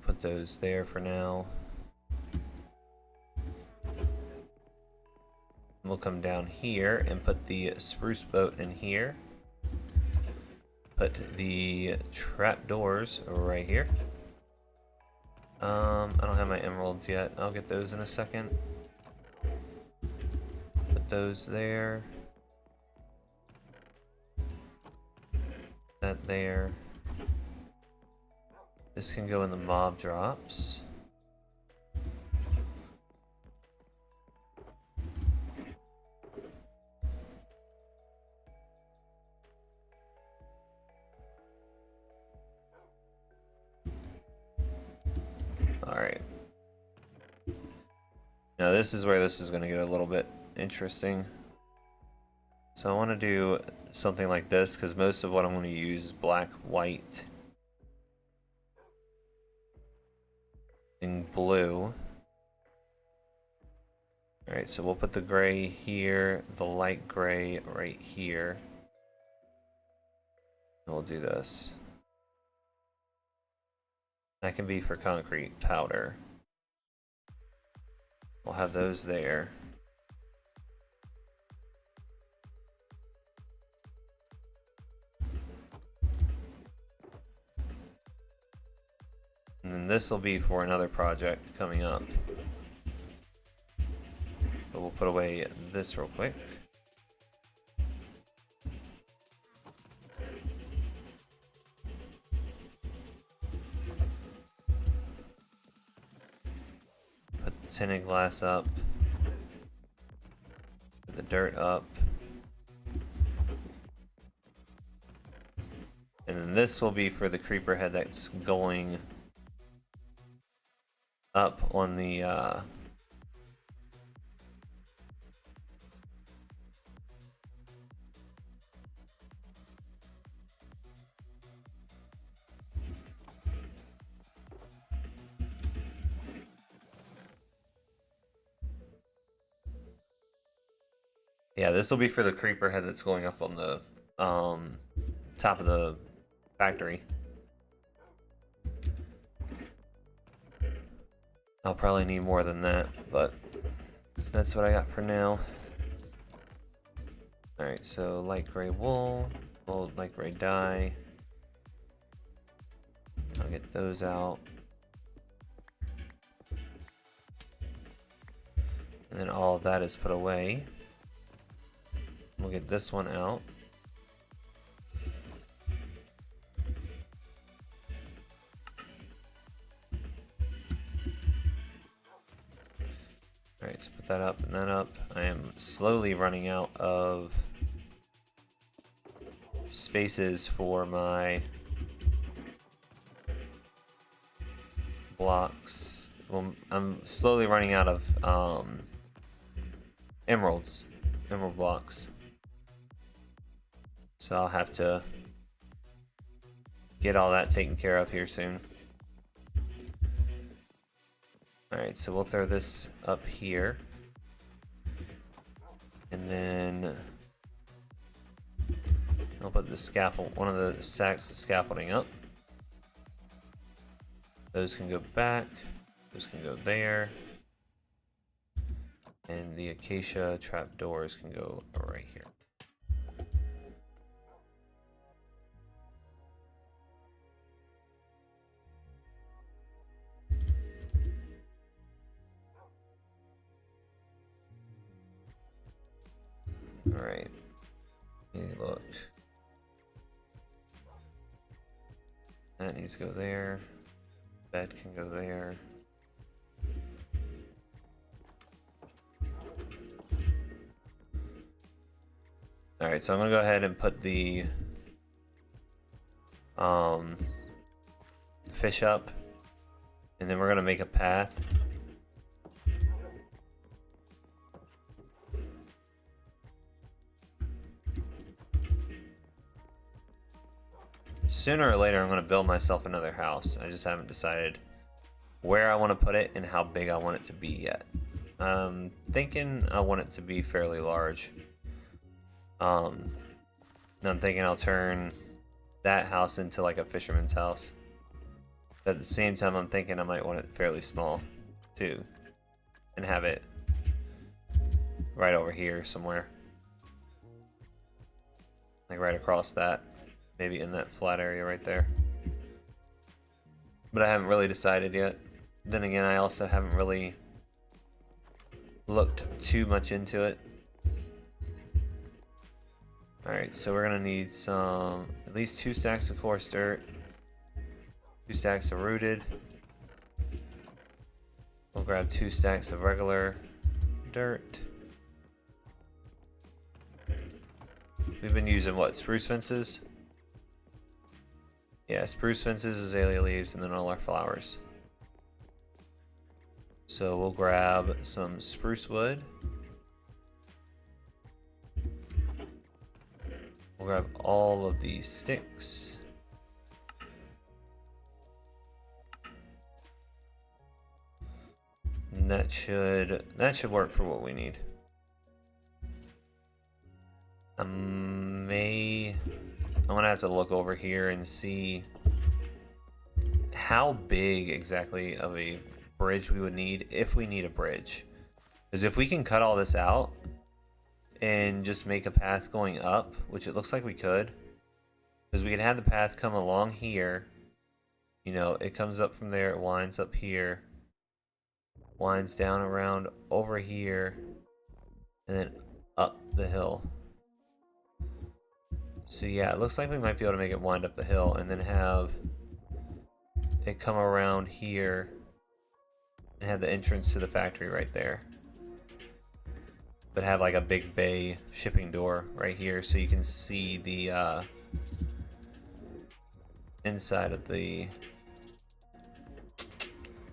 Put those there for now. We'll come down here and put the spruce boat in here. Put the trapdoors right here. I don't have my emeralds yet. I'll get those in a second. Put those there. That there. This can go in the mob drops. Alright. Now this is where this is going to get a little bit interesting. So I want to do something like this because most of what I'm going to use is black, white, and blue. Alright, so we'll put the gray here, the light gray right here. And we'll do this. That can be for concrete powder. We'll have those there. And then this will be for another project coming up. But we'll put away this real quick. Put the tinted glass up. Put the dirt up. And then this will be for the creeper head that's going up on the yeah, this will be for the creeper head that's going up on the top of the factory. I'll probably need more than that, but that's what I got for now. Alright, so light gray wool, old light gray dye. I'll get those out. And then all of that is put away. We'll get this one out. Alright, so put that up and that up. I am slowly running out of spaces for my blocks. Well, I'm slowly running out of emerald blocks. So I'll have to get all that taken care of here soon. Alright, so we'll throw this up here. And then I'll put the scaffold, one of the sacks of scaffolding up. Those can go back. Those can go there. And the acacia trapdoors can go right here. Alright. Look. That needs to go there. Bed can go there. Alright, so I'm gonna go ahead and put the fish up, and then we're gonna make a path. Sooner or later I'm gonna build myself another house. I just haven't decided where I want to put it and how big I want it to be yet. I'm thinking I want it to be fairly large. And I'm thinking I'll turn that house into like a fisherman's house. But at the same time, I'm thinking I might want it fairly small too, and have it right over here somewhere. Like right across that. Maybe in that flat area right there. But I haven't really decided yet. Then again, I also haven't really looked too much into it. Alright, so we're gonna need some, at least 2 stacks of coarse dirt, 2 stacks of rooted. We'll grab 2 stacks of regular dirt. We've been using what, spruce fences? Yeah, spruce fences, azalea leaves, and then all our flowers. So we'll grab some spruce wood. We'll grab all of these sticks. And that should work for what we need. I'm gonna have to look over here and see how big exactly of a bridge we would need if we need a bridge. Because if we can cut all this out and just make a path going up, which it looks like we could, because we can have the path come along here, you know, it comes up from there, it winds up here, winds down around over here, and then up the hill. So yeah, it looks like we might be able to make it wind up the hill and then have it come around here and have the entrance to the factory right there. But have like a big bay shipping door right here so you can see the inside of the...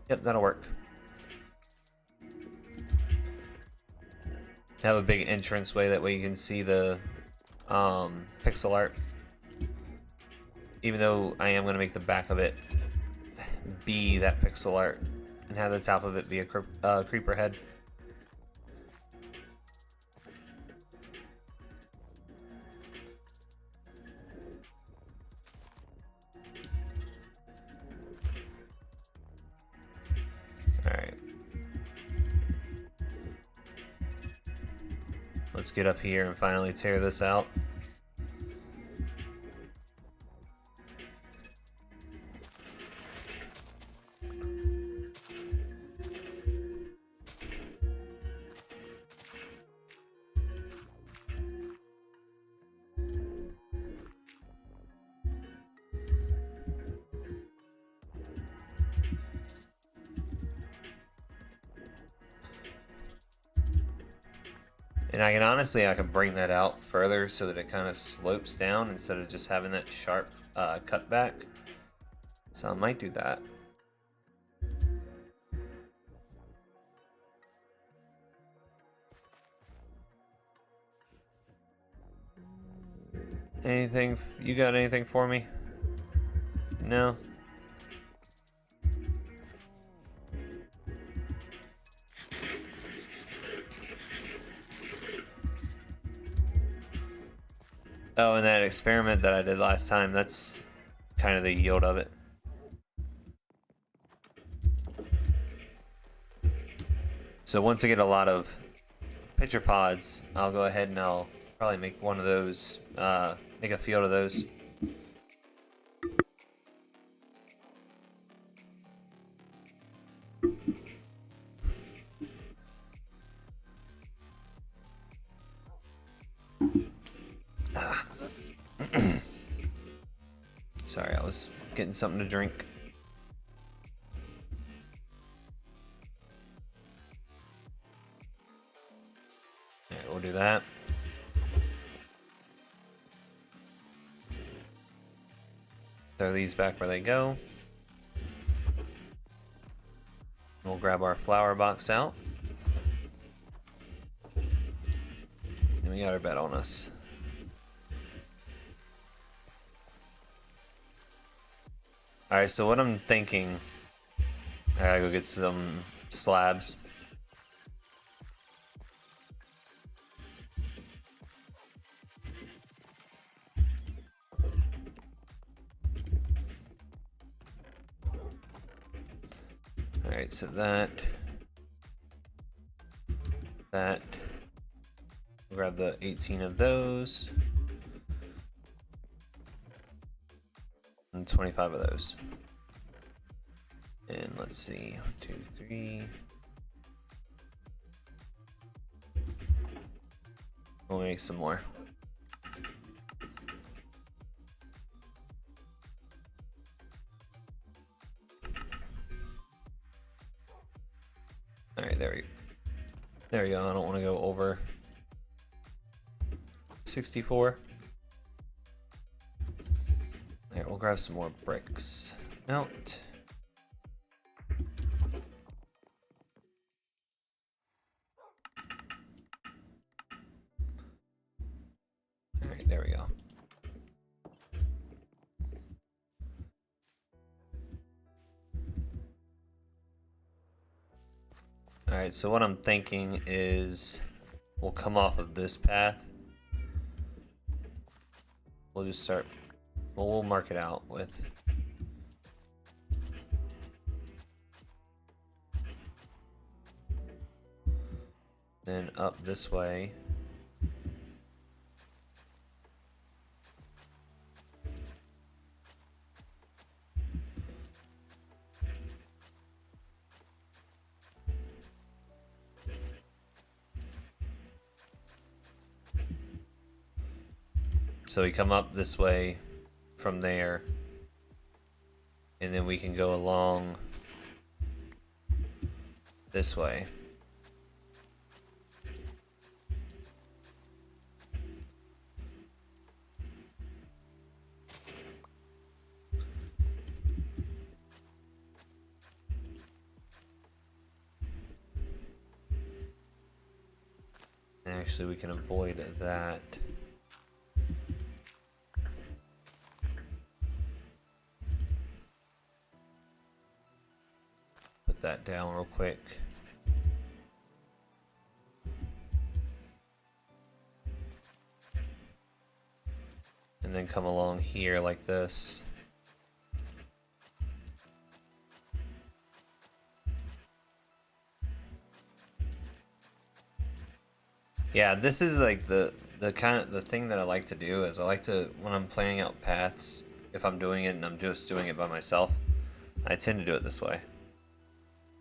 Yep, that'll work. Have a big entranceway, that way you can see the pixel art. Even though I am going to make the back of it be that pixel art and have the top of it be a creeper head. Alright. Let's get up here and finally tear this out. And I can bring that out further so that it kind of slopes down instead of just having that sharp cut back. So I might do that. Anything? You got anything for me? No? Oh, and that experiment that I did last time, that's kind of the yield of it. So once I get a lot of pitcher pods, I'll go ahead and I'll probably make one of those, make a field of those. Sorry, I was getting something to drink. Alright, we'll do that. Throw these back where they go. We'll grab our flower box out. And we got our bed on us. Alright, so what I'm thinking, I gotta go get some slabs. Alright, so that, Grab the 18 of those. And 25 of those. And let's see, 1, 2, 3. We'll make some more. Alright, there we go. I don't want to go over 64. Alright, we'll grab some more bricks. Note. Alright, there we go. Alright, so what I'm thinking is we'll come off of this path. We'll just start, well, we'll mark it out with then up this way. So we come up this way from there, and then we can go along this way. And actually, we can avoid that. That down real quick. And then come along here like this. Yeah, this is like the kind of the thing that I like to do is I like to, when I'm planning out paths, if I'm doing it and I'm just doing it by myself, I tend to do it this way.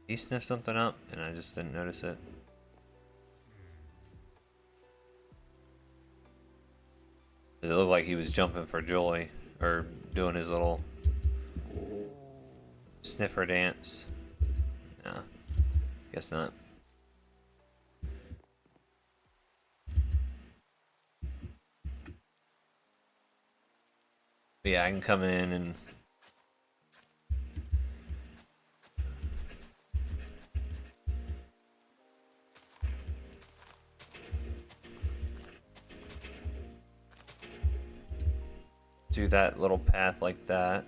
He sniffed something up and I just didn't notice it. It looked like he was jumping for joy or doing his little sniffer dance. No, guess not. But yeah, I can come in and do that little path like that.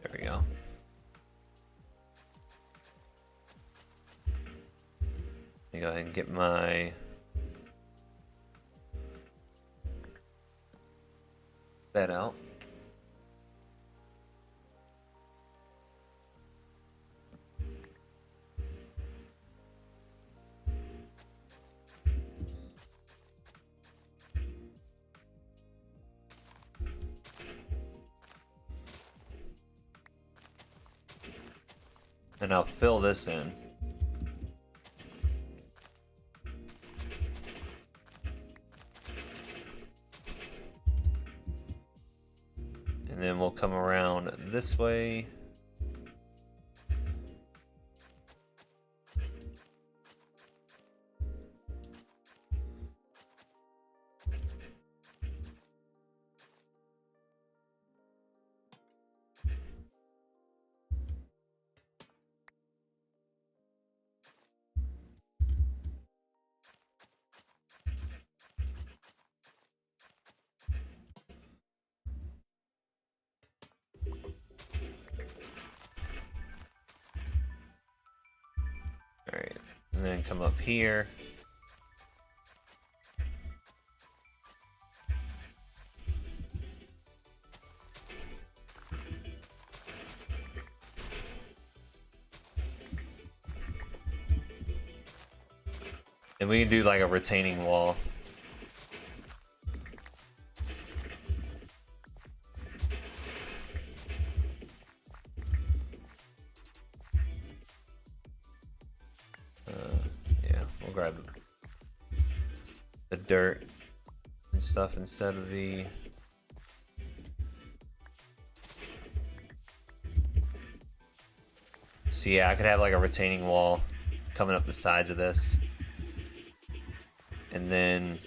There we go. Let me go ahead and get my bed out. And I'll fill this in. And then we'll come around this way. Alright, and then come up here. And we can do like a retaining wall. Yeah, we'll grab the dirt and stuff instead of the... So yeah, I could have like a retaining wall coming up the sides of this. And then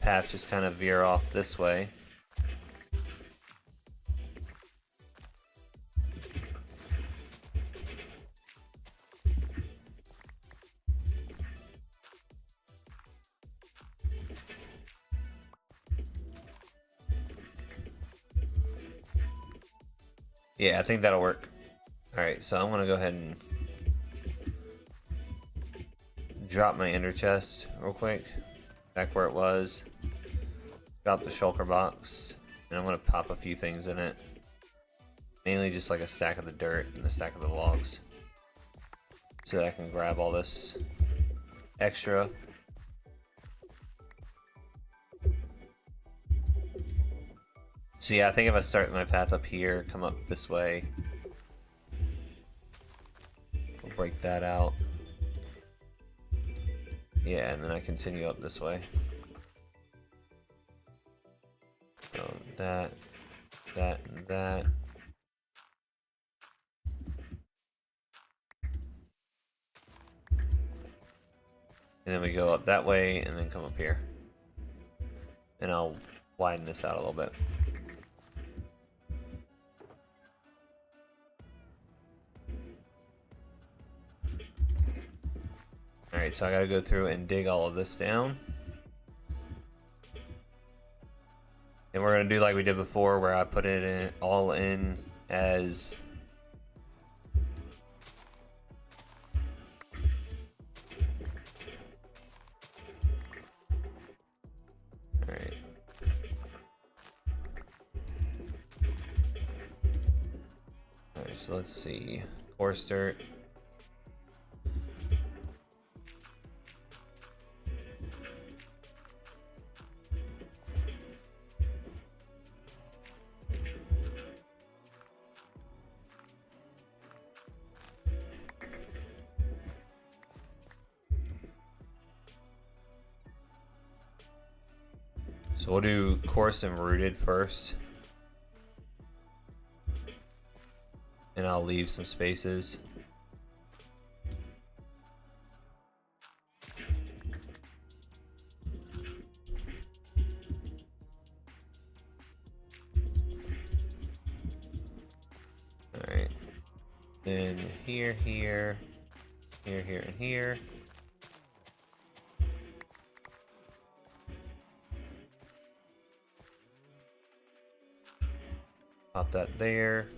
path just kind of veer off this way. Yeah, I think that'll work. Alright, so I'm gonna go ahead and drop my ender chest real quick. Back where it was. Drop the shulker box. And I'm gonna pop a few things in it. Mainly just like a stack of the dirt and a stack of the logs. So that I can grab all this extra. So yeah, I think if I start my path up here, come up this way, we'll break that out. Yeah, and then I continue up this way. So that, and that. And then we go up that way and then come up here. And I'll widen this out a little bit. Alright, so I gotta go through and dig all of this down. And we're gonna do like we did before, where I put it in all in as alright. Alright, so let's see. Coarse dirt. So we'll do coarse and rooted first. And I'll leave some spaces. Alright. Then here, here, here, here, and here. Pop that there.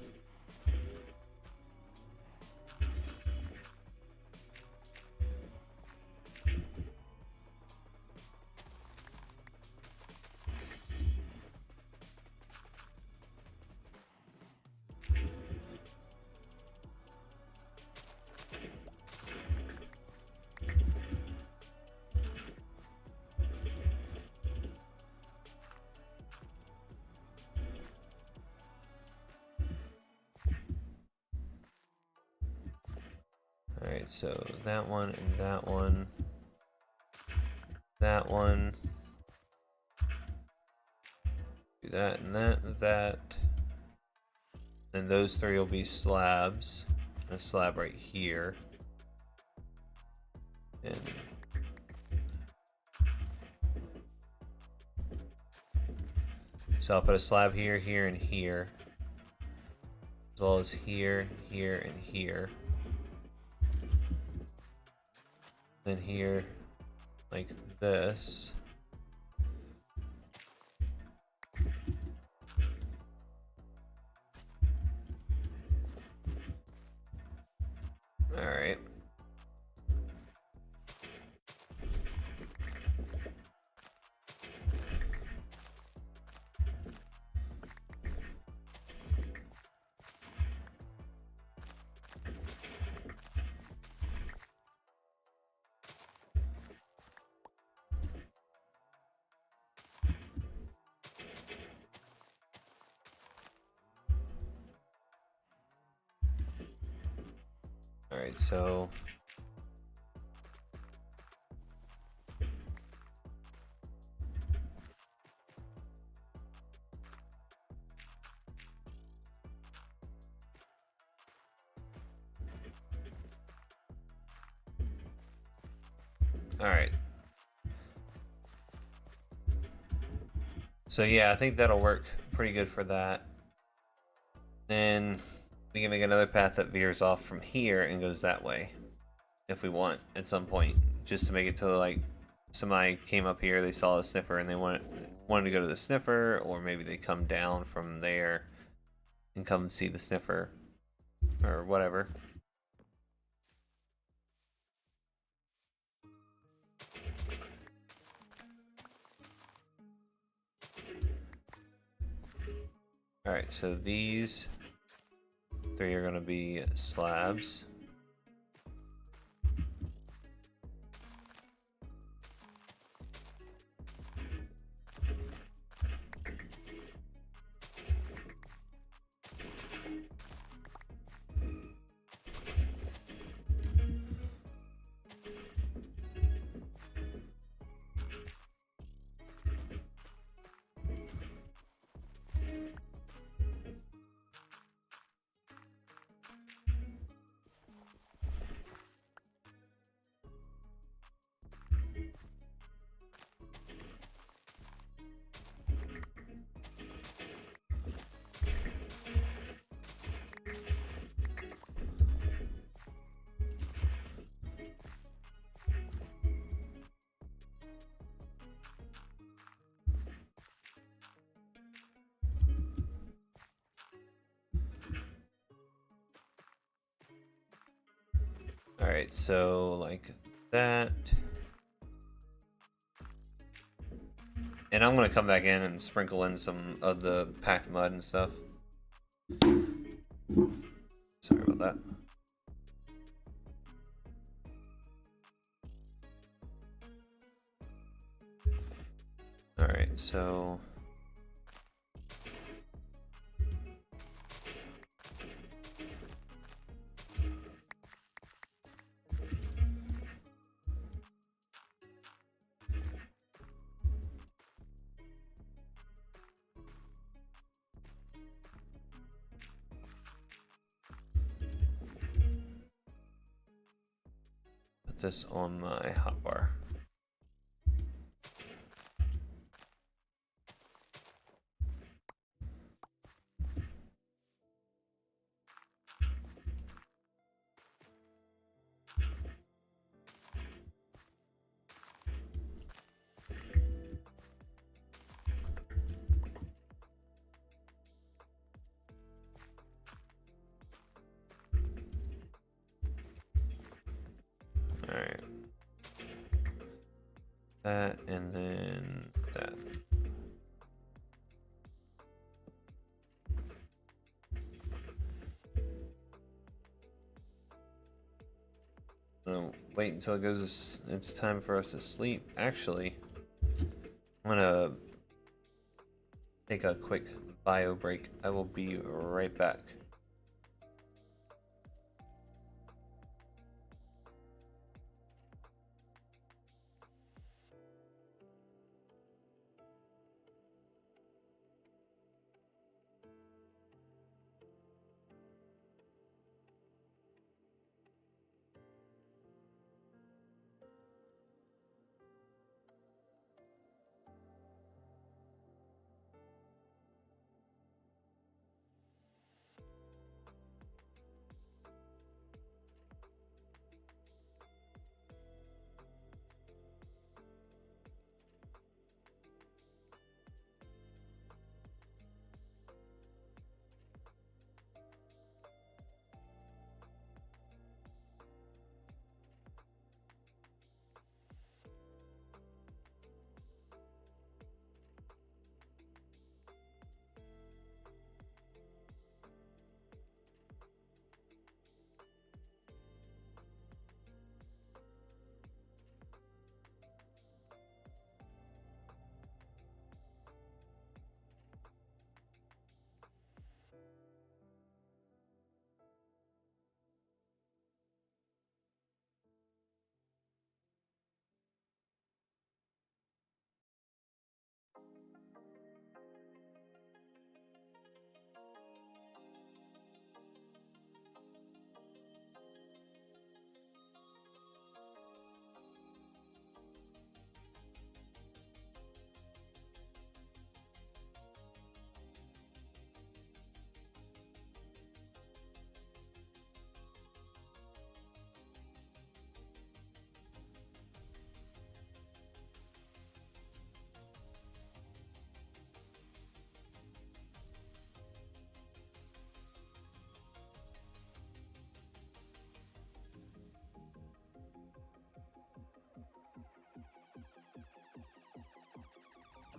Alright, so that one and that one. That one. Do that and that and that. And those three will be slabs. A slab right here. And so I'll put a slab here, here, and here. As well as here, here, and here. Then here, like this. Alright. Alright, so alright. So yeah, I think that'll work pretty good for that. Then we can make another path that veers off from here and goes that way. If we want, at some point. Just to make it to, like, somebody came up here, they saw a sniffer, and they wanted to go to the sniffer, or maybe they come down from there and come see the sniffer, or whatever. Alright, so these 3 are going to be slabs. Alright, so like that. And I'm gonna come back in and sprinkle in some of the packed mud and stuff. Sorry about that. Alright, so put this on my hotbar. Alright. That and then that. Wait until it goes. It's time for us to sleep. Actually, I'm gonna take a quick bio break. I will be right back.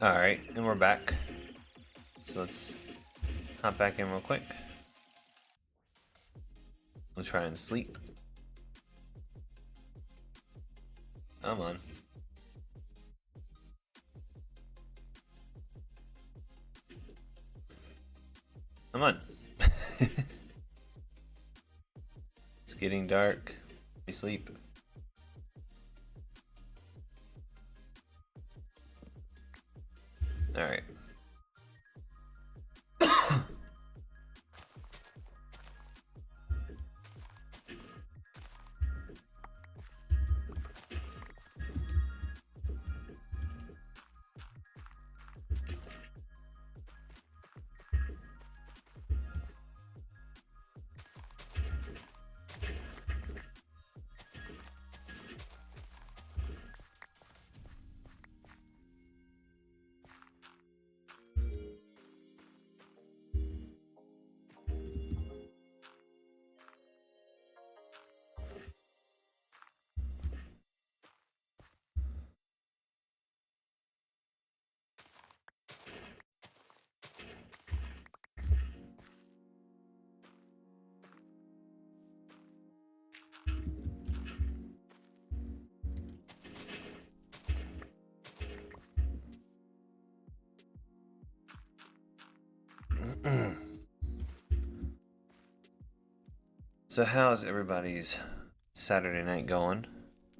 Alright, and we're back. So let's hop back in real quick. We'll try and sleep. Come on. Come on. It's getting dark. We sleep. Alright. So how's everybody's Saturday night going?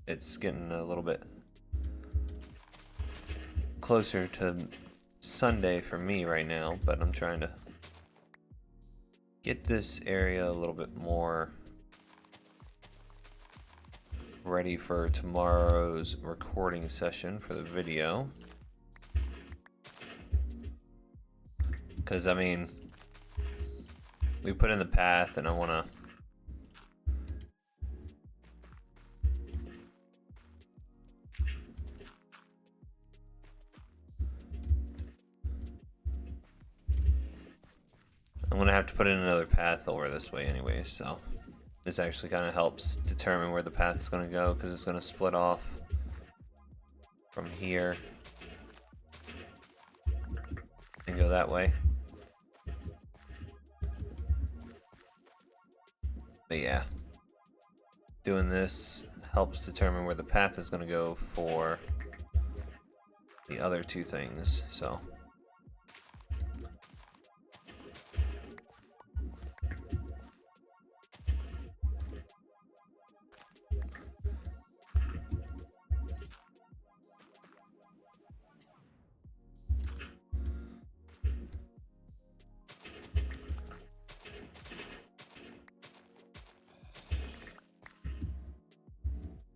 It's getting a little bit closer to Sunday for me right now, but I'm trying to get this area a little bit more ready for tomorrow's recording session for the video. Because, I mean, we put in the path and I want to have to put in another path over this way anyway, so this actually kind of helps determine where the path is going to go, because it's going to split off from here and go that way. But yeah, doing this helps determine where the path is going to go for the other two things, so.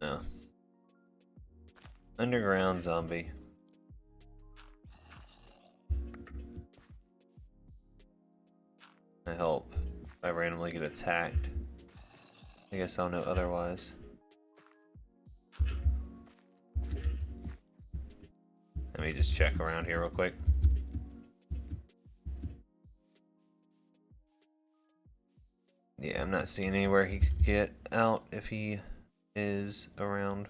No. Underground zombie. I hope if I randomly get attacked. I guess I'll know otherwise. Let me just check around here real quick. Yeah, I'm not seeing anywhere he could get out if he is around.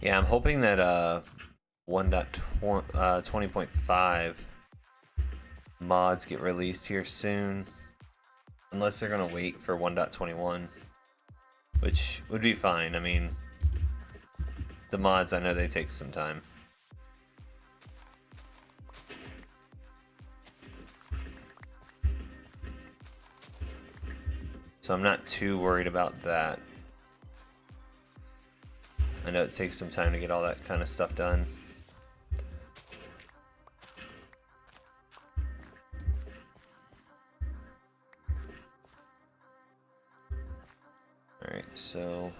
Yeah, I'm hoping that 1.20.5 mods get released here soon. Unless they're gonna wait for 1.21, which would be fine. I mean, the mods, I know they take some time. So I'm not too worried about that. I know it takes some time to get all that kind of stuff done. Alright, so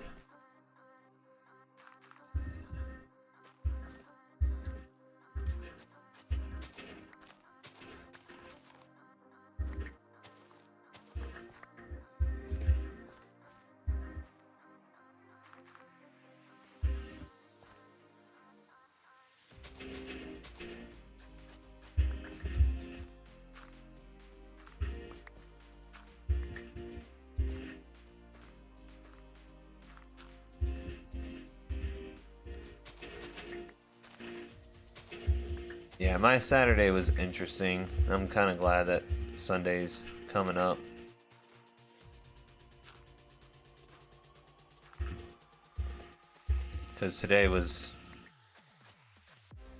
Yeah, my Saturday was interesting. I'm kind of glad that Sunday's coming up. Because today was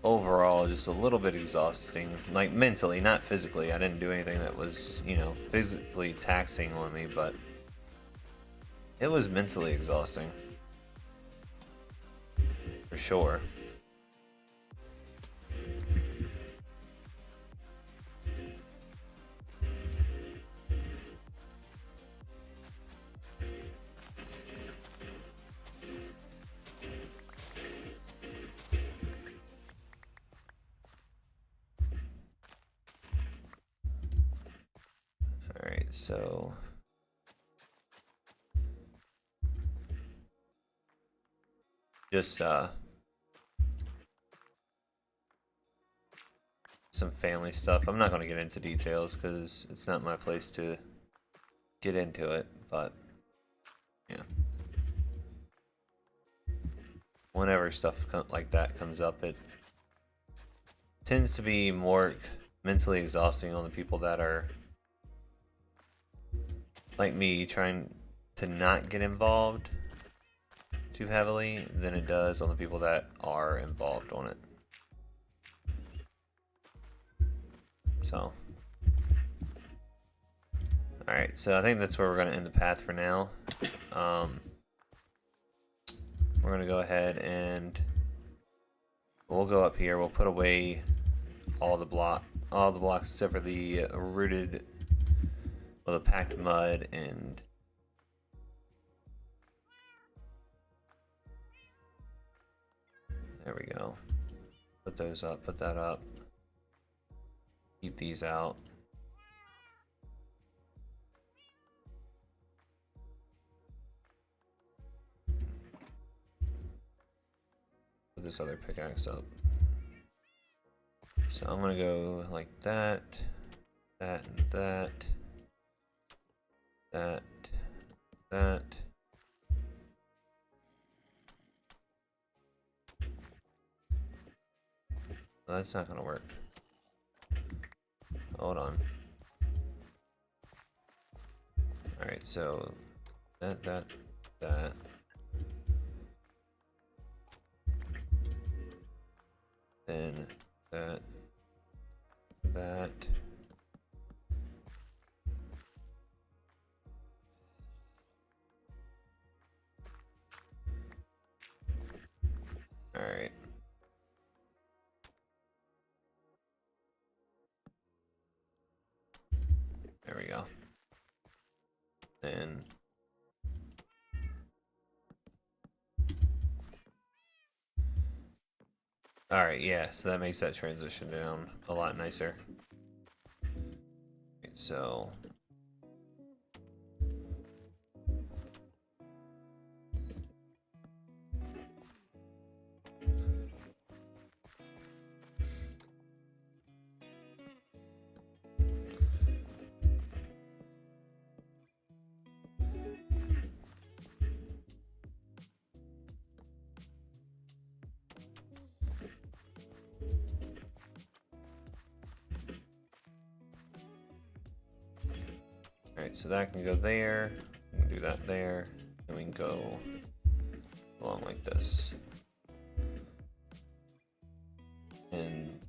overall just a little bit exhausting. Like mentally, not physically. I didn't do anything that was, you know, physically taxing on me, but it was mentally exhausting. For sure. Alright, so just some family stuff. I'm not going to get into details because it's not my place to get into it, but yeah. Whenever stuff like that comes up, it tends to be more mentally exhausting on the people that are like me, trying to not get involved too heavily than it does on the people that are involved on it. So, alright, so I think that's where we're going to end the path for now. We're going to go ahead and we'll go up here. We'll put away all the blocks except for the rooted, well, the packed mud, and there we go. Put those up, put that up. Keep these out. Put this other pickaxe up. So I'm gonna go like that, that, and that, that, that. Well, that's not gonna work. Hold on. Alright, so that, that, that. Then that, that. Alright. There we go. And alright, yeah, so that makes that transition down a lot nicer. Right, so alright, so that can go there. We can do that there. And we can go along like this. And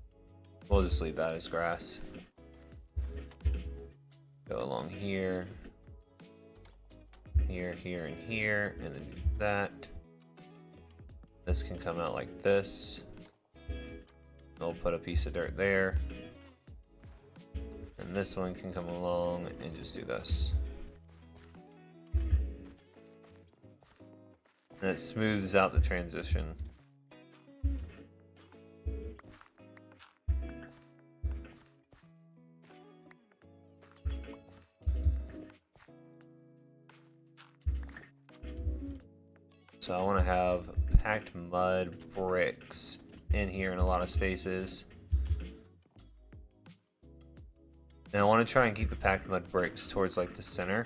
we'll just leave that as grass. Go along here. Here, here, and here. And then do that. This can come out like this. We'll put a piece of dirt there. And this one can come along and just do this. And it smooths out the transition. So I want to have packed mud bricks in here in a lot of spaces. And I want to try and keep the packed mud bricks towards like the center.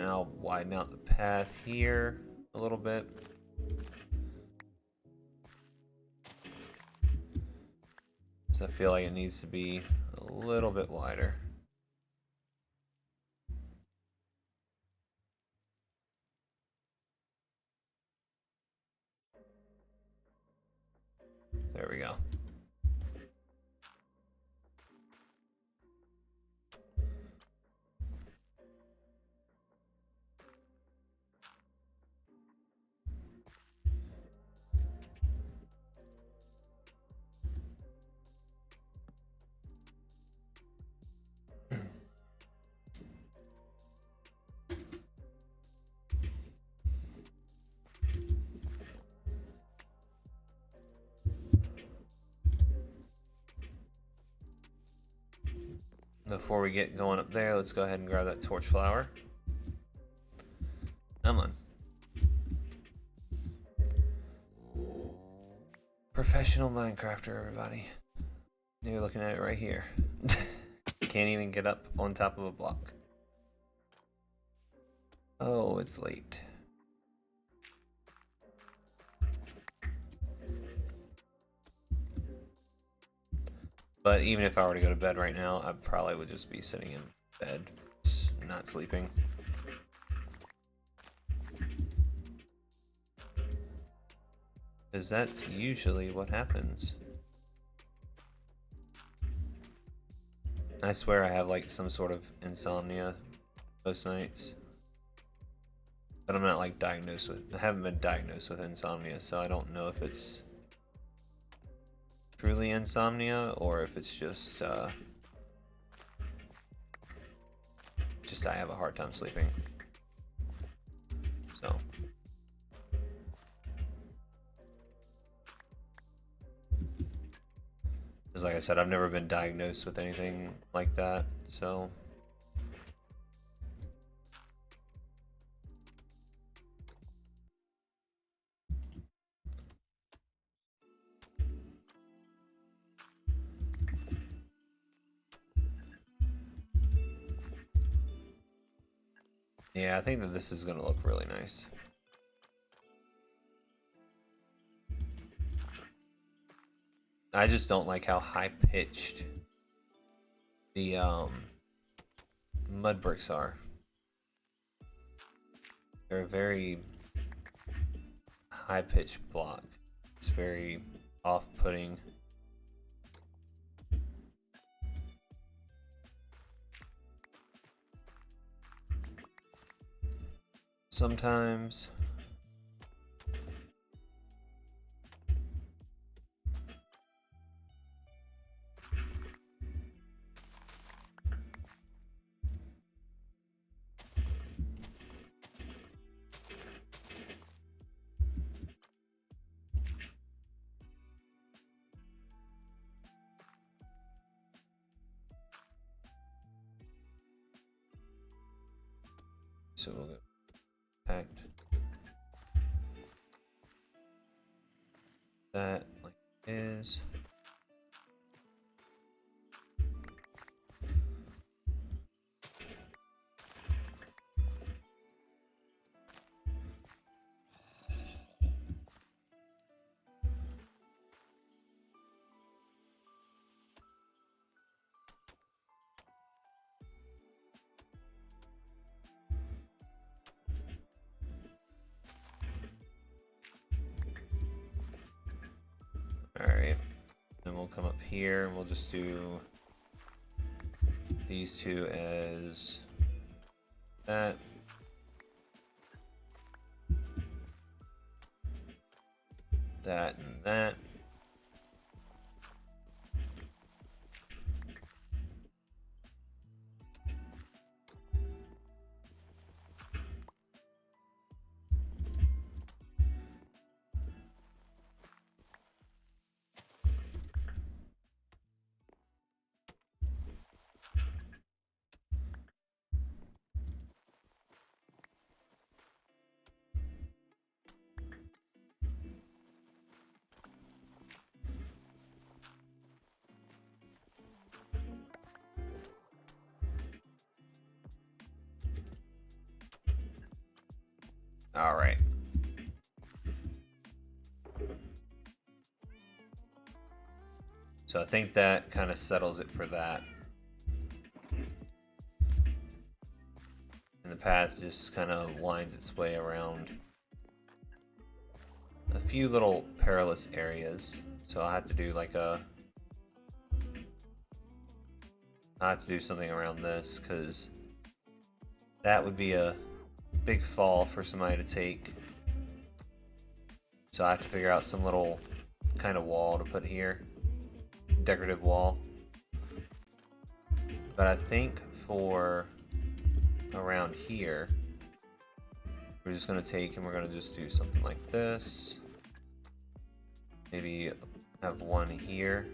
And I'll widen out the path here a little bit. So I feel like it needs to be a little bit wider. There we go. Before we get going up there, let's go ahead and grab that torch flower. Come on. Professional Minecrafter, everybody. You're looking at it right here. Can't even get up on top of a block. Oh, it's late. But even if I were to go to bed right now, I probably would just be sitting in bed, not sleeping. Because that's usually what happens. I swear I have like some sort of insomnia most nights. But I'm not like diagnosed with, I haven't been diagnosed with insomnia, so I don't know if it's truly insomnia or if it's just I have a hard time sleeping. So because like I said, I've never been diagnosed with anything like that, so yeah, I think that this is gonna look really nice. I just don't like how high-pitched the mud bricks are. They're a very high-pitched block. It's very off-putting. Sometimes. So we'll get packed that like is. Alright, then we'll come up here and we'll just do these two as that. That and that. All right. So I think that kind of settles it for that. And the path just kind of winds its way around a few little perilous areas. So I'll have to do like a... I have to do something around this, because that would be a big fall for somebody to take. So I have to figure out some little kind of wall to put here. Decorative wall. But I think for around here, we're just going to take and we're going to just do something like this. Maybe have one here.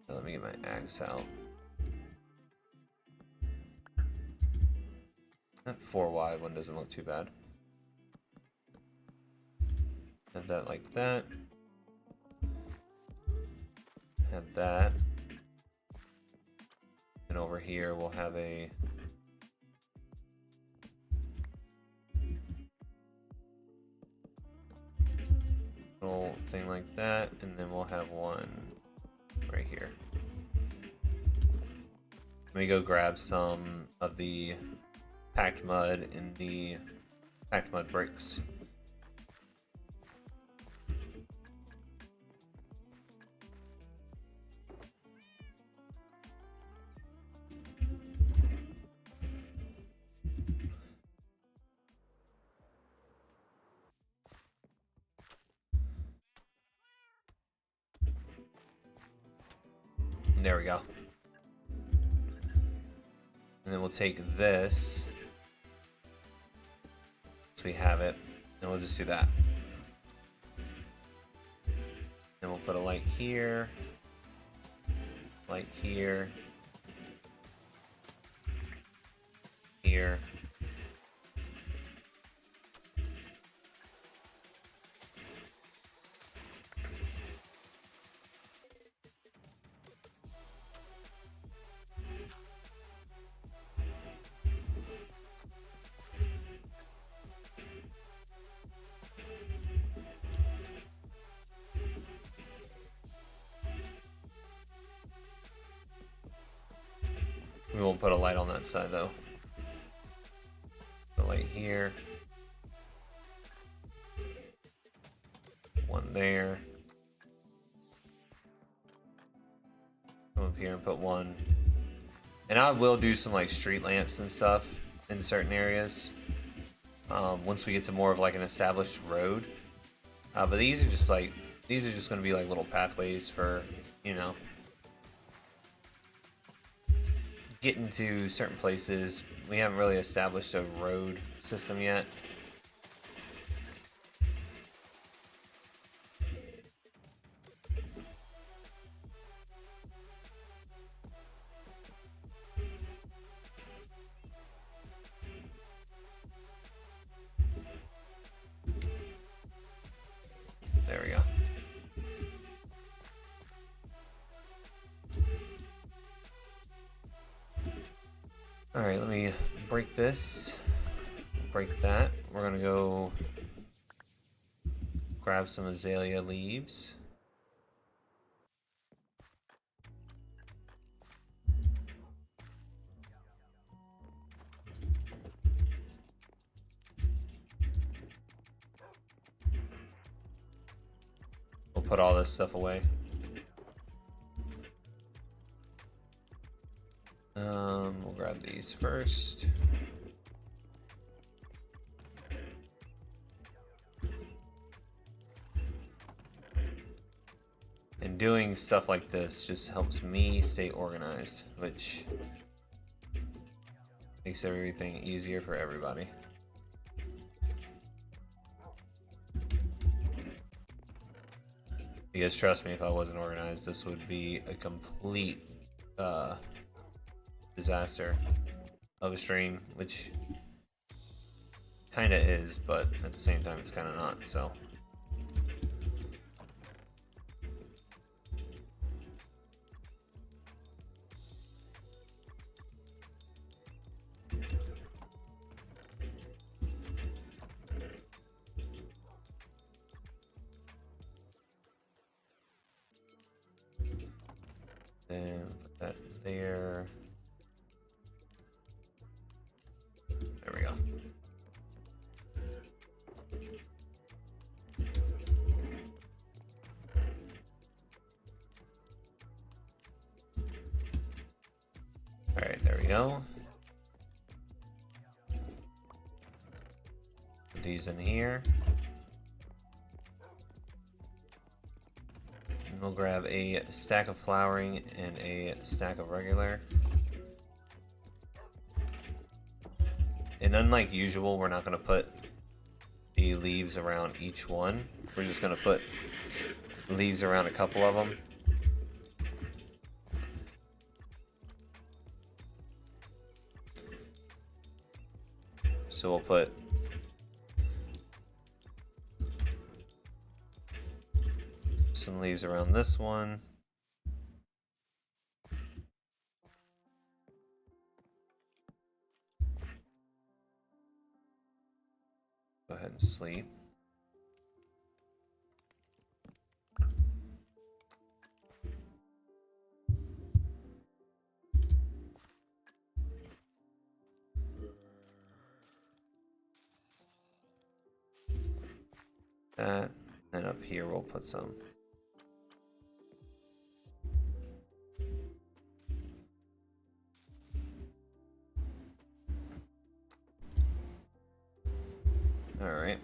So let me get my axe out. That 4 wide one doesn't look too bad. Have that like that. Have that. And over here we'll have a little thing like that, and then we'll have one right here. Let me go grab some of the packed mud and the packed mud bricks. There we go. And then we'll take this, so we have it, and we'll just do that. Then we'll put a light here, here, here. We won't put a light on that side though. The light here. One there. Come up here and put one. And I will do some like street lamps and stuff in certain areas. Once we get to more of like an established road. But these are just going to be like little pathways for, you know, getting to certain places. We haven't really established a road system yet. There we go. Alright, let me break this. Break that. We're gonna go grab some azalea leaves. We'll put all this stuff away. We'll grab these first. And doing stuff like this just helps me stay organized, which makes everything easier for everybody. Because trust me, if I wasn't organized, this would be a complete disaster of a stream, which kind of is, but at the same time it's kind of not, so. Then put that there. There we go. Alright, there we go. Put these in here. And we'll grab a stack of flowering and a stack of regular. And unlike usual, we're not going to put the leaves around each one. We're just going to put leaves around a couple of them. So we'll put some leaves around this one. Go ahead and sleep. That, and up here we'll put some. All right.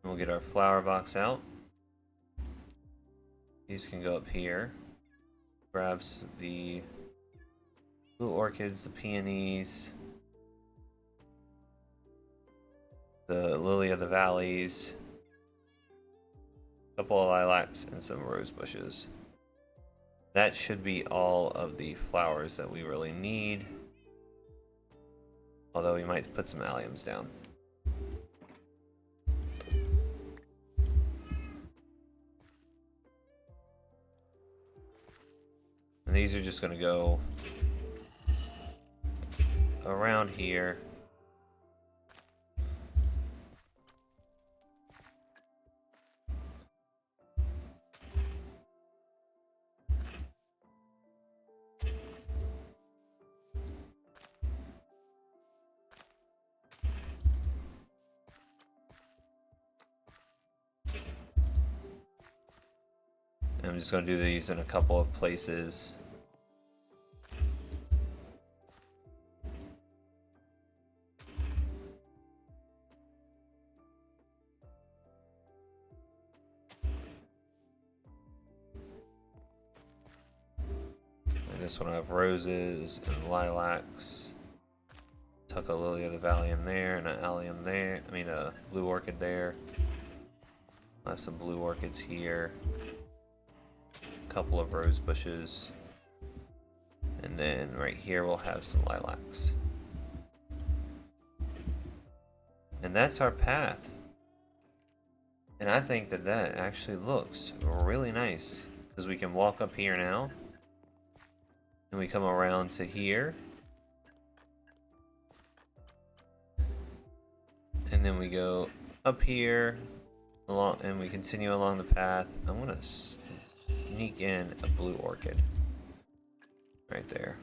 We'll get our flower box out. These can go up here. Grabs the blue orchids, the peonies, the lily of the valleys, a couple of lilacs, and some rose bushes. That should be all of the flowers that we really need. Although we might put some alliums down. And these are just going to go around here. And I'm just going to do these in a couple of places. This one I have roses and lilacs. Tuck a lily of the valley in there and an allium there. I mean a blue orchid there. I have some blue orchids here. A couple of rose bushes. And then right here we'll have some lilacs. And that's our path. And I think that that actually looks really nice because we can walk up here now. And we come around to here. And then we go up here along, and we continue along the path. I'm gonna sneak in a blue orchid right there.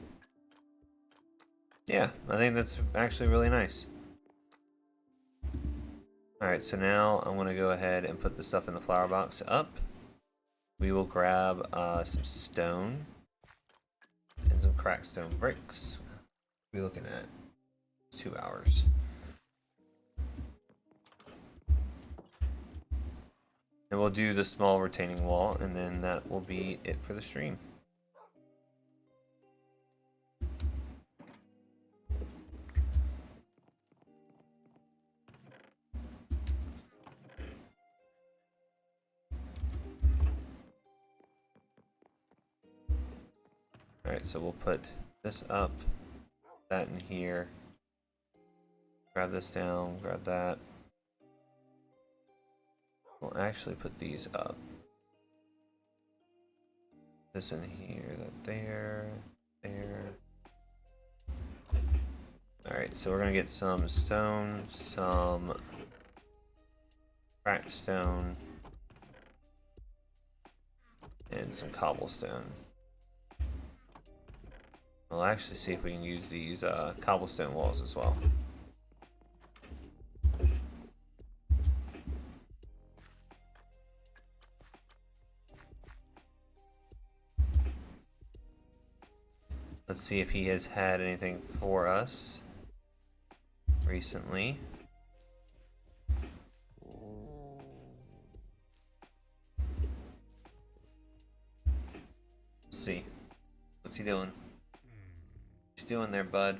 Yeah, I think that's actually really nice. Alright, so now I'm gonna go ahead and put the stuff in the flower box up. We will grab some stone and some cracked stone bricks. We're looking at 2 hours. And we'll do the small retaining wall, and then that will be it for the stream. Alright, so we'll put this up, that in here. Grab this down, grab that. We'll actually put these up. This in here, that there, there. Alright, so we're gonna get some stone, some cracked stone, and some cobblestone. We'll actually see if we can use these cobblestone walls as well. Let's see if he has had anything for us recently. Let's see. What's he doing? What you doing there, bud?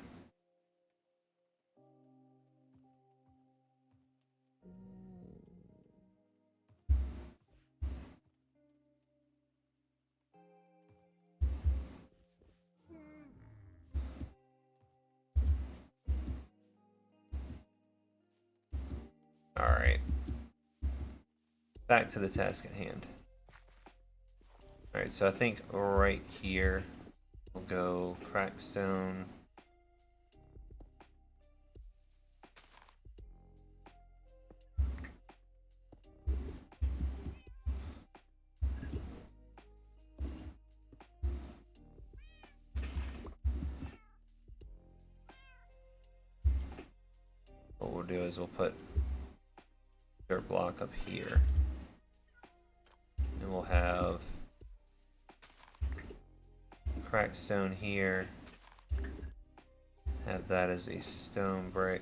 Alright. Back to the task at hand. Alright, so I think right here we'll go crackstone. What we'll do is we'll put dirt block up here. And we'll have crackstone here. Have that as a stone brick.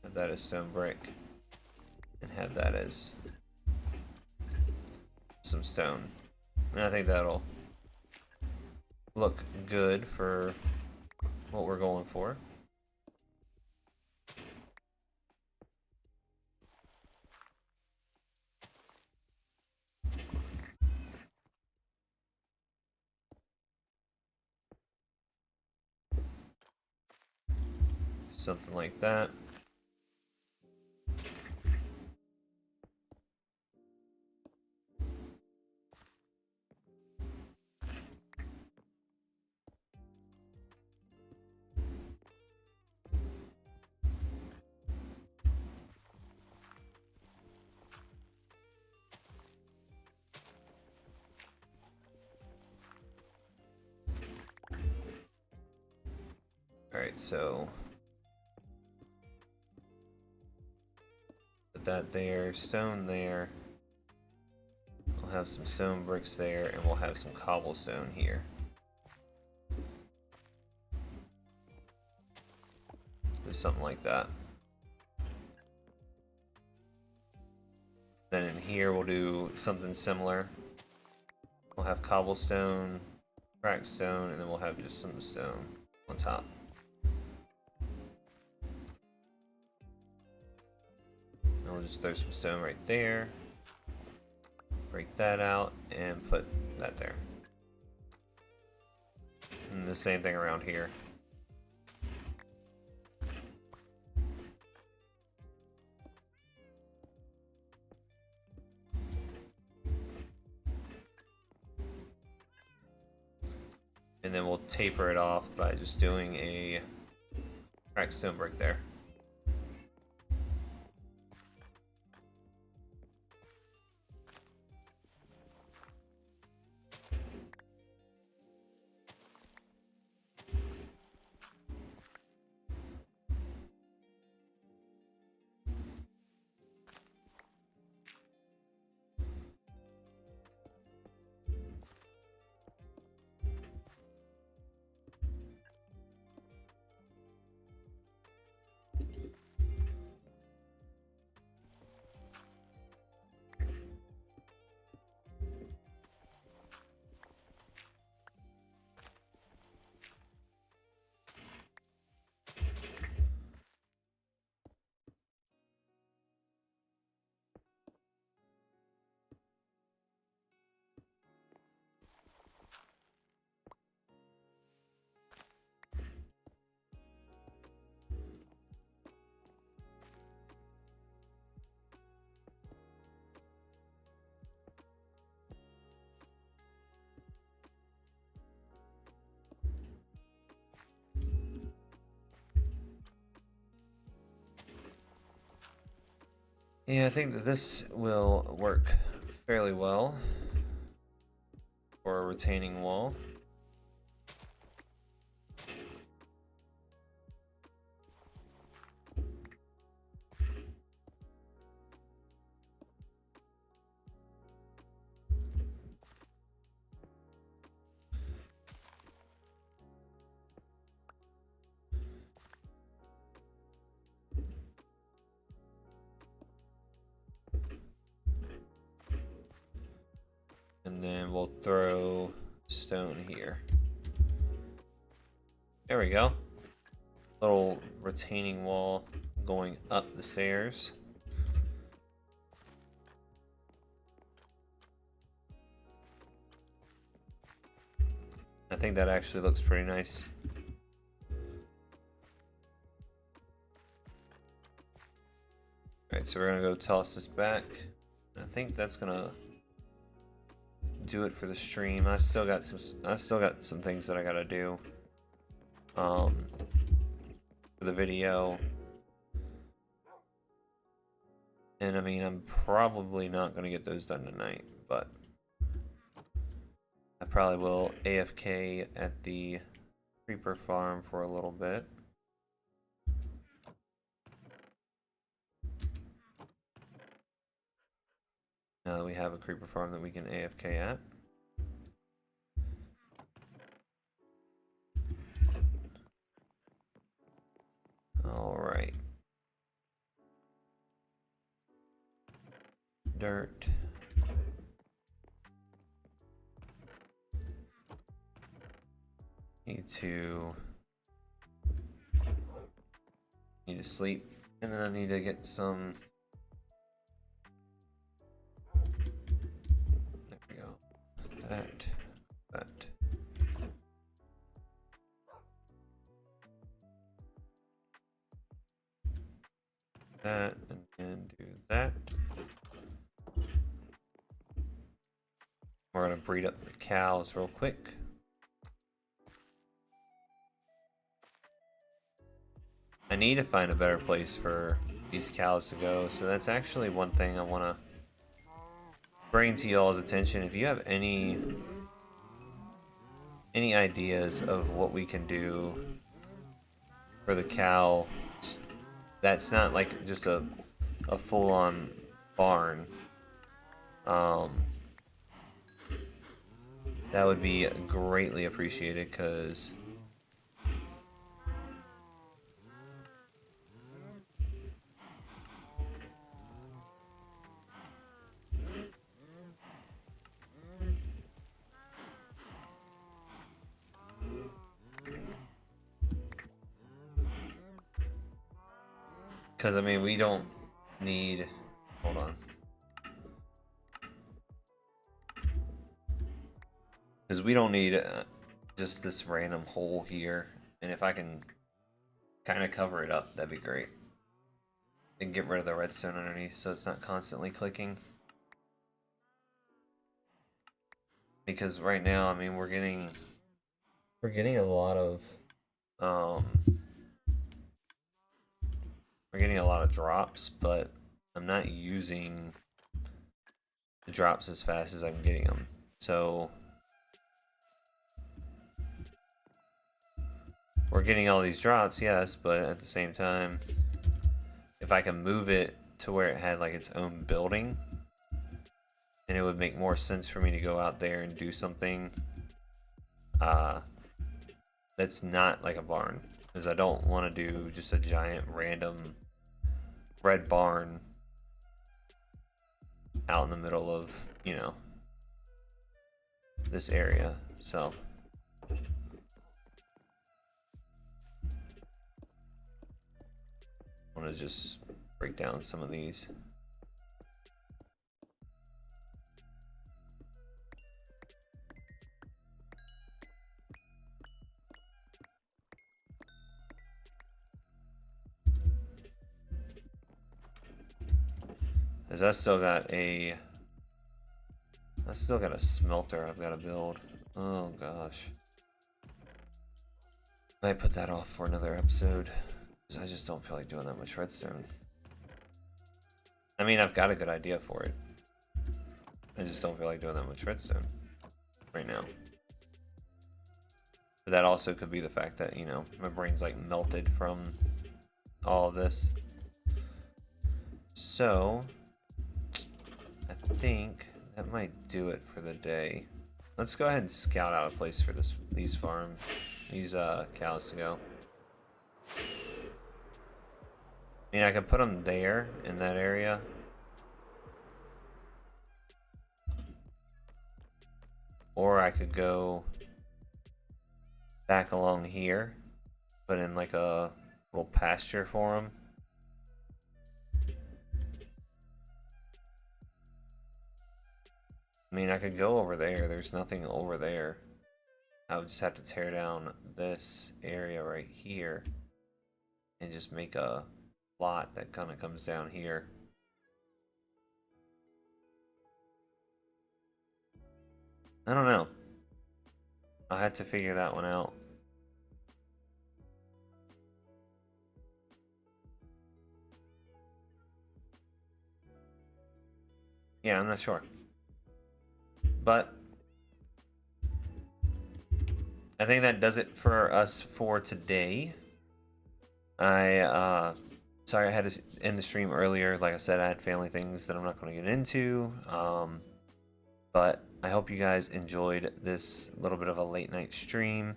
Have that as stone brick. And have that as some stone. And I think that'll look good for what we're going for. Something like that. Alright, so put that there, stone there. We'll have some stone bricks there, and we'll have some cobblestone here. Do something like that. Then in here we'll do something similar. We'll have cobblestone, crackstone, and then we'll have just some stone on top. And we'll just throw some stone right there. Break that out and put that there. And the same thing around here. And then we'll taper it off by just doing a cracked stone brick there. Yeah, I think that this will work fairly well. for a retaining wall. And then we'll throw stone here. There we go. Little retaining wall going up the stairs. I think that actually looks pretty nice. Alright, so we're gonna go toss this back. I think that's gonna do it for the stream. I still got some things that I gotta do for the video. And I mean, I'm probably not gonna get those done tonight, but I probably will AFK at the creeper farm for a little bit. Now that we have a creeper farm that we can AFK at. Alright. Dirt. Need to sleep, and then I need to get some. There we go. That. That, and then do that. We're gonna breed up the cows real quick. I need to find a better place for these cows to go, so that's actually one thing I want to bring to y'all's attention. If you have any ideas of what we can do for the cow, that's not like just a full-on barn, that would be greatly appreciated, because I mean, we don't need, hold on, because we don't need just this random hole here, and if I can kind of cover it up, that'd be great. And get rid of the redstone underneath so it's not constantly clicking. Because right now, I mean, we're getting a lot of drops, but I'm not using the drops as fast as I'm getting them. So we're getting all these drops, yes, but at the same time, if I can move it to where it had like its own building, and it would make more sense for me to go out there and do something that's not like a barn, because I don't want to do just a giant random red barn out in the middle of, you know, this area. So I want to just break down some of these. Because I still got a smelter I've got to build. Oh gosh. I might put that off for another episode, because I just don't feel like doing that much redstone. I mean, I've got a good idea for it. I just don't feel like doing that much redstone. right now. But that also could be the fact that, you know, my brain's like melted from all of this. So, I think that might do it for the day. Let's go ahead and scout out a place for these cows to go. I mean, I could put them there in that area. Or I could go back along here, put in like a little pasture for them. I mean, I could go over there. There's nothing over there. I would just have to tear down this area right here and just make a lot that kind of comes down here. I don't know. I had to figure that one out. Yeah, I'm not sure. But I think that does it for us for today. Sorry I had to end the stream earlier. Like I said, I had family things that I'm not going to get into. But I hope you guys enjoyed this little bit of a late night stream.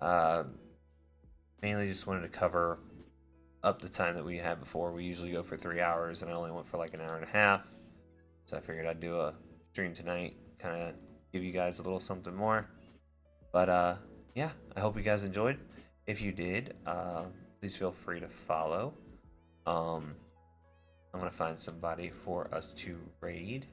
Mainly just wanted to cover up the time that we had before. We usually go for 3 hours, and I only went for like an hour and a half. So I figured I'd do a stream tonight, kind of give you guys a little something more. But yeah, I hope you guys enjoyed. If you did, please feel free to follow. I'm gonna find somebody for us to raid.